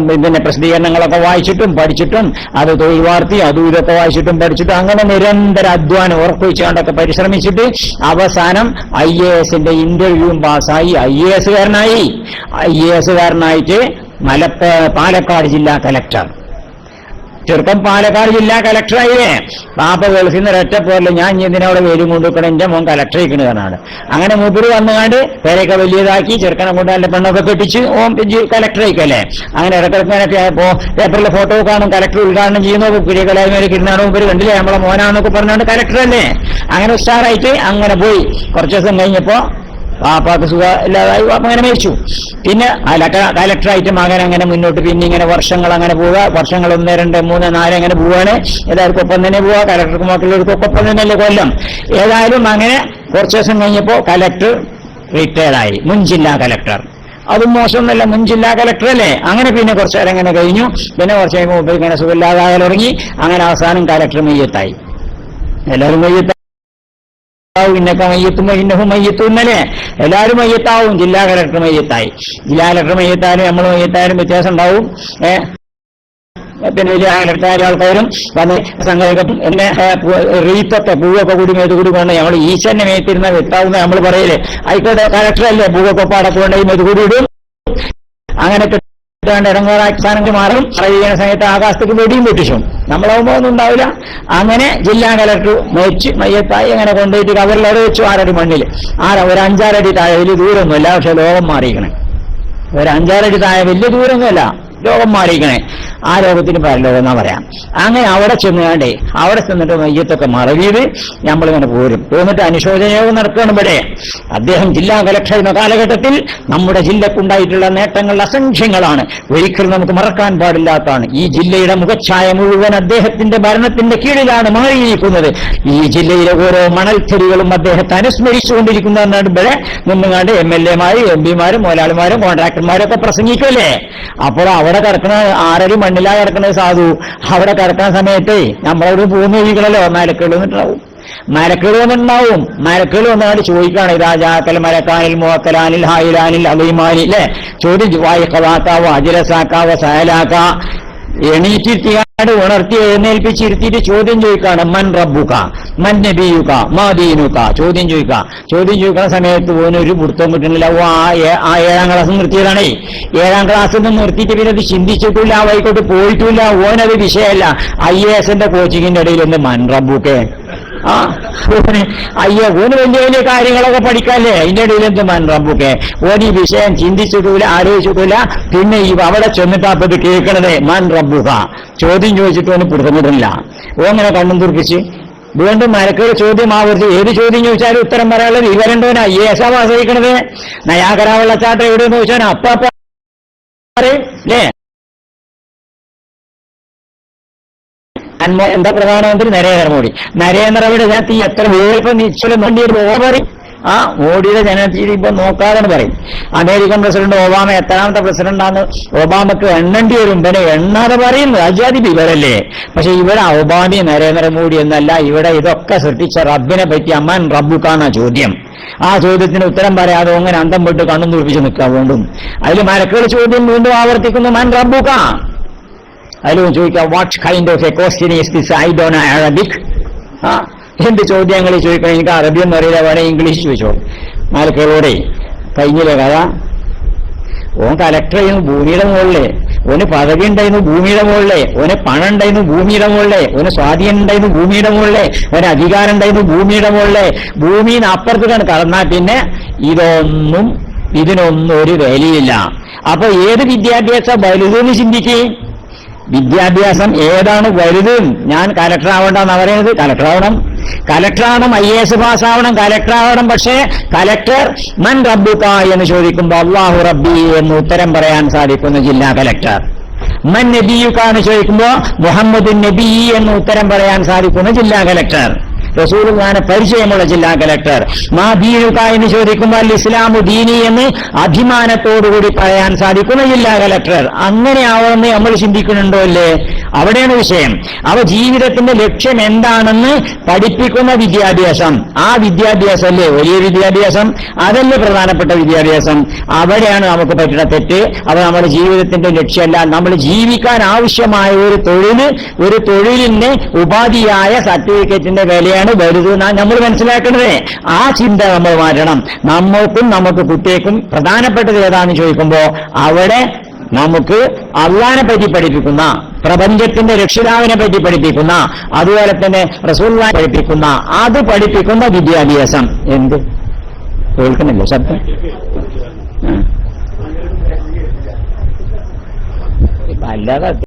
പിന്നെ പ്രസിദ്ധീകരണങ്ങളൊക്കെ വായിച്ചിട്ടും പഠിച്ചിട്ടും അത് തൊഴിൽ വാർത്തി അതും ഇതൊക്കെ വായിച്ചിട്ടും പഠിച്ചിട്ടും അങ്ങനെ നിരന്തര അധ്വാനം ഉറപ്പിച്ചുകൊണ്ടൊക്കെ പരിശ്രമിച്ചിട്ട് അവസാനം IAS-ന്റെ ഇന്റർവ്യൂവും പാസ്സായി IAS-കാരനായിട്ട് പാലക്കാട് ജില്ലാ കലക്ടർ. ചെറുക്കം പാലക്കാട് ജില്ലാ കലക്ടറായില്ലേ. പാപ്പ ഗൾഫിൽ നിന്ന് ഒരൊറ്റ പോലെ ഞാൻ ഇതിനവിടെ വേലും കൊണ്ടുവെക്കണം, എന്റെ മോൻ കലക്ടറേക്കുന്നതാണ്. അങ്ങനെ മൂപ്പര് വന്നുകൊണ്ട് പേരൊക്കെ വലിയതാക്കി ചെറുക്കനെ കൊണ്ട് നല്ല പെണ്ണൊക്കെ കെട്ടിച്ച് കലക്ടറേക്കല്ലേ. അങ്ങനെ ഇടക്കിടക്ക് പേപ്പറിലെ ഫോട്ടോ കാണും, കലക്ടർ ഉദ്ഘാടനം ചെയ്യുന്നു, പുതിയ കലാമേലേക്ക് ഇരുന്നാണ് മൂപ്പര് കണ്ടില്ലേ നമ്മളെ മോനാന്നൊക്കെ പറഞ്ഞുകൊണ്ട് കലക്ടറല്ലേ. അങ്ങനെ ഉഷാറായിട്ട് അങ്ങനെ പോയി. കുറച്ചു ദിവസം കഴിഞ്ഞപ്പോ പാപ്പാക്ക് സുഖം ഇല്ലാതായി, പാപ്പ അങ്ങനെ മരിച്ചു. പിന്നെ കലക്ടറായിട്ട് മകൻ അങ്ങനെ മുന്നോട്ട് പിന്നെ ഇങ്ങനെ വർഷങ്ങൾ അങ്ങനെ പോവുക. വർഷങ്ങൾ 1, 2, 3, 4 അങ്ങനെ പോവാണ്. എല്ലാവർക്കും ഒപ്പം തന്നെ പോവുക. കലക്ടർക്ക് മക്കളുകൾക്കൊപ്പം ഒപ്പം തന്നെയല്ലേ കൊല്ലം. ഏതായാലും അങ്ങനെ കുറച്ചു ദിവസം കഴിഞ്ഞപ്പോ കലക്ടർ റിട്ടയർഡായി, മുൻ ജില്ലാ കലക്ടർ. അതും മോശമൊന്നുമല്ല, മുൻ ജില്ലാ കലക്ടർ അല്ലേ. അങ്ങനെ പിന്നെ കുറച്ചു നേരം ഇങ്ങനെ കഴിഞ്ഞു. പിന്നെ കുറച്ച് കഴിയുമ്പോൾ ഇങ്ങനെ സുഖമില്ലാതാകാൻ തുടങ്ങി. അങ്ങനെ അവസാനം കലക്ടർ മയ്യത്തായി. എല്ലാവരും മയ്യത്തായി. ഇന്നൊക്കെ മയ്യത്തുന്നല്ലേ, എല്ലാവരും മയ്യത്താവും. ജില്ലാ കലക്ടർ മയ്യത്തായി. ജില്ലാ കലക്ടർ മയ്യത്തായാലും നമ്മൾ മയ്യത്തായാലും വ്യത്യാസം ഉണ്ടാവും. പിന്നെ വലിയ കലക്ടറായ ആൾക്കാരും വന്ന് സംഘം എന്നെ റീത്തൊക്കെ പൂവൊക്കെ കൂടി മേത്ത് കൂടി കൊണ്ട് നമ്മൾ ഈശ്വരനെ മേത്തിരുന്ന വെത്താവുന്ന നമ്മൾ പറയില്ലേ, ആയിക്കോട്ടെ കലക്ടറല്ലേ പൂവൊക്കെ പാടപ്പോണ്ട് മേത്ത് കൂടി ഇടും. അങ്ങനെ ഇടങ്ങേറാക്കി സാധനങ്ങൾ മാറും. ചെയ്യുന്ന സമയത്ത് ആകാശത്തേക്ക് വെടിയും പൊട്ടിച്ചു. നമ്മളാവുമ്പോ ഒന്നും ഉണ്ടാവില്ല. അങ്ങനെ ജില്ലാ കലക്ടർ മയ്യത്തായി അങ്ങനെ കൊണ്ടുപോയിട്ട് കവറിലവിടെ വെച്ചു. 6 അടി മണ്ണിൽ ഒരു 5-6 അടി താഴെ, വലിയ ദൂരമൊന്നുമല്ല, പക്ഷെ ലോകം മാറിയിക്കണേ. ഒരു 5-6 അടി താഴെ വലിയ ദൂരമൊന്നുമല്ല, ലോകം മാറിയിക്കണേ. ആ ലോകത്തിന് പരലോകം എന്നാ പറയാം. അങ്ങനെ അവിടെ ചെന്നിട്ട് മയ്യത്തൊക്കെ മറവിയത് നമ്മളിങ്ങനെ പോരും. പോന്നിട്ട് അനുശോചനയോഗം നടക്കുകയാണ് ഇവിടെ. അദ്ദേഹം ജില്ലാ കലക്ടർ എന്ന കാലഘട്ടത്തിൽ നമ്മുടെ ജില്ലക്കുണ്ടായിട്ടുള്ള നേട്ടങ്ങൾ അസംഖ്യങ്ങളാണ്, ഒരിക്കലും നമുക്ക് മറക്കാൻ പാടില്ലാത്തതാണ്. ഈ ജില്ലയുടെ മുഖച്ഛായ മുഴുവൻ അദ്ദേഹത്തിന്റെ ഭരണത്തിന്റെ കീഴിലാണ് മാറിയിരിക്കുന്നത്. ഈ ജില്ലയിലെ ഓരോ മണൽച്ചെടികളും അദ്ദേഹത്തെ അനുസ്മരിച്ചുകൊണ്ടിരിക്കുന്നതെന്നാണ് ഇവിടെ നിന്നുകൊണ്ട് MLA-മാരും MP-മാരും മുതലാളിമാരും കോൺട്രാക്ടർമാരും ഒക്കെ പ്രസംഗിക്കല്ലേ. അപ്പോൾ അവിടെ കിടക്കുന്ന 6 അടി മണ്ണിലാ കിടക്കുന്നത് സാധു. അവിടെ കിടക്കുന്ന സമയത്ത് നമ്മളവിടെ ഭൂമി ഒഴിക്കണല്ലോ, മരക്കേട് വന്നിട്ടുണ്ടാവും. മരക്കേട് വന്നാണ്ട് ചോദിക്കാണ്, രാജാക്കൽ മരക്കാനിൽ മുവക്കലാനിൽ ഹായിലാനിൽ അലീമാനി അല്ലെ ചോദ്യം, വായിക്കവാക്കാവോ അജിലസാക്കാവോ സഹലാക്ക എണീറ്റിരുത്തിയാണ്ട് ഉണർത്തി എഴുന്നേൽപ്പിച്ചിരുത്തിയിട്ട് ചോദ്യം ചോദിക്കാണ്, മൻ റബ്ബുക മൻ നബിയുക മാ ദീനുക. ചോദ്യം ചോദിക്കുന്ന സമയത്ത് ഓനൊരു പിടുത്തം കിട്ടുന്നില്ല. ആ 7ാം ക്ലാസ് നിർത്തിയതാണേ. 7ാം ക്ലാസ്സിൽ നിന്ന് നിർത്തിയിട്ട് പിന്നെ അത് ചിന്തിച്ചിട്ടില്ല, വൈകോട്ട് പോയിട്ടില്ല. ഓനത് വിഷയമല്ല. IAS-ന്റെ കോച്ചിങ്ങിന്റെ ഇടയിൽ ഒന്ന് മൻ റബ്ബുക്കെ ഓന് വലിയ കാര്യങ്ങളൊക്കെ പഠിക്കാല്ലേ, അതിന്റെ ഇടയിൽ എന്ത് മൻ റബ്ബുക്കെ. ഓൻ ഈ വിഷയം ചിന്തിച്ചിട്ടില്ല, ആലോചിച്ചിട്ടില്ല. പിന്നെ അവിടെ ചെന്നിട്ടാപ്പത് കേൾക്കണത് മൻ റബ്ബുക. ചോദ്യം ചോദിച്ചിട്ട് ഓന് പിടുത്തമിട്ടില്ല. ഓങ്ങനെ കണ്ണും തുറപ്പിച്ച് വീണ്ടും മരക്കേട് ചോദ്യം ആവർത്തിച്ച് ഏത് ചോദ്യം ചോദിച്ചാലും ഉത്തരം പറയാനുള്ളത് ഇവരുണ്ടോനാ IAS ആശ്രയിക്കണത്. നയാകര വെള്ളച്ചാട്ടം എവിടെയെന്ന് ചോദിച്ചാൽ അല്ലേ. എന്താ പ്രധാനമന്ത്രി നരേന്ദ്രമോദി. നരേന്ദ്രമോദി ഇതിനകത്ത് ഈ എത്ര വേൾപ്പം നിശ്ചലം വേണ്ടിയൊരു ഓവറി മോഡിയുടെ ജനജീവി ഇപ്പൊ നോക്കാതെന്ന് പറയും. അമേരിക്കൻ പ്രസിഡന്റ് ഒബാമ എത്രാമത്തെ പ്രസിഡന്റാന്ന് ഒബാമക്ക് എണ്ണേണ്ടി വരും. പിന്നെ എണ്ണാതെ പറയുന്നത് അജാതി വിവരല്ലേ. പക്ഷെ ഇവിടെ ഒബാമി നരേന്ദ്രമോദി എന്നല്ല, ഇവിടെ ഇതൊക്കെ സൃഷ്ടിച്ച റബ്ബിനെ പറ്റി അമ്മാൻ റബ്ബുക്കാന്ന ചോദ്യം. ആ ചോദ്യത്തിന് ഉത്തരം പറയാതെ അങ്ങനെ അന്തം വിട്ട് കണ്ണും തുറപ്പിച്ച് നിൽക്കാൻ വേണ്ടും. അതിൽ മരക്കുകൾ ചോദ്യം വീണ്ടും ആവർത്തിക്കുന്നു, മൻ റബ്ബുക. അതിലും ചോദിക്കാം, what kind of A question is this, I don't know Arabic. എന്ത് ചോദ്യങ്ങൾ ചോദിക്കണം, എനിക്ക് അറബി ഒന്നും അറിയില്ല, വേണേ ഇംഗ്ലീഷ് ചോദിച്ചോളൂ. മലക്കോടെ കഴിഞ്ഞില്ലേ കഥ. ഓൻ കലക്ടറായിരുന്നു ഭൂമിയുടെ മുകളിലെ, ഓന് പദവി ഉണ്ടായിരുന്നു ഭൂമിയുടെ മുകളിലെ, ഓന് പണം ഉണ്ടായിരുന്നു ഭൂമിയുടെ മുകളിലെ, ഓന് സ്വാധീനം ഉണ്ടായിരുന്നു ഭൂമിയുടെ മുകളിലെ, ഓന് അധികാരം ഉണ്ടായിരുന്നു ഭൂമിയുടെ മുകളിലെ. ഭൂമിന്ന് അപ്പുറത്തേക്കാണ് കടന്നാൽ പിന്നെ ഇതിനൊന്നും ഒരു വിലയില്ല. അപ്പൊ ഏത് വിദ്യാഭ്യാസ വലുതെന്ന് ചിന്തിക്കുകയും വിദ്യാഭ്യാസം ഏതാണ് വലുത്? ഞാൻ കലക്ടർ ആവണ്ടെന്ന് പറയുന്നത്. കലക്ടർ ആവണം, IAS പാസ്സാവണം, കലക്ടർ ആവണം. പക്ഷേ കലക്ടർ മൻ റബ്ബുക എന്ന് ചോദിക്കുമ്പോൾ അല്ലാഹു റബ്ബി എന്ന് ഉത്തരം പറയാൻ സാധിക്കുന്ന ജില്ലാ കലക്ടർ. മൻ നബിയുക എന്ന് ചോദിക്കുമ്പോൾ മുഹമ്മദ് നബി എന്ന് ഉത്തരം പറയാൻ സാധിക്കുന്ന ജില്ലാ കലക്ടർ. റസൂലുള്ളാഹിനെ പരിചയമുള്ള ജില്ലാ കലക്ടർ. മാ ദീനുക എന്ന് ചോദിക്കുമ്പോൾ അൽ ഇസ്ലാമു ദീനി എന്ന് അഭിമാനത്തോടുകൂടി പറയാൻ സാധിക്കുന്ന ജില്ലാ കലക്ടർ. അങ്ങനെ ആവണമെന്ന് നമ്മൾ ചിന്തിക്കുന്നുണ്ടോ അല്ലേ? അവിടെയാണ് വിഷയം. അവ ജീവിതത്തിന്റെ ലക്ഷ്യം എന്താണെന്ന് പഠിപ്പിക്കുന്ന വിദ്യാഭ്യാസം. ആ വിദ്യാഭ്യാസം അല്ലേ വലിയ വിദ്യാഭ്യാസം? അതല്ലേ പ്രധാനപ്പെട്ട വിദ്യാഭ്യാസം? അവിടെയാണ് നമുക്ക് പറ്റുന്ന തെറ്റ്. അവ നമ്മുടെ ജീവിതത്തിന്റെ ലക്ഷ്യമല്ല. നമ്മൾ ജീവിക്കാൻ ആവശ്യമായ ഒരു തൊഴിലിന് ഉപാധിയായ സർട്ടിഫിക്കറ്റിന്റെ വിലയാണ് വലുത് നമ്മൾ മനസ്സിലാക്കേണ്ടത്. ആ ചിന്ത നമ്മൾ മാറ്റണം. നമുക്ക് കുട്ടിയേക്കും പ്രധാനപ്പെട്ടത് ഏതാണെന്ന് ചോദിക്കുമ്പോൾ അവിടെ നമുക്ക് അള്ളാനെ പറ്റി പഠിപ്പിക്കുന്ന, പ്രപഞ്ചത്തിന്റെ രക്ഷിതാവിനെ പറ്റി പഠിപ്പിക്കുന്ന, അതുപോലെ തന്നെ റസൂലുള്ളാഹിനെ പഠിപ്പിക്കുന്ന, അത് പഠിപ്പിക്കുന്ന വിദ്യാഭ്യാസം. എന്ത് കേൾക്കുന്നില്ല ശബ്ദം? അല്ലാതെ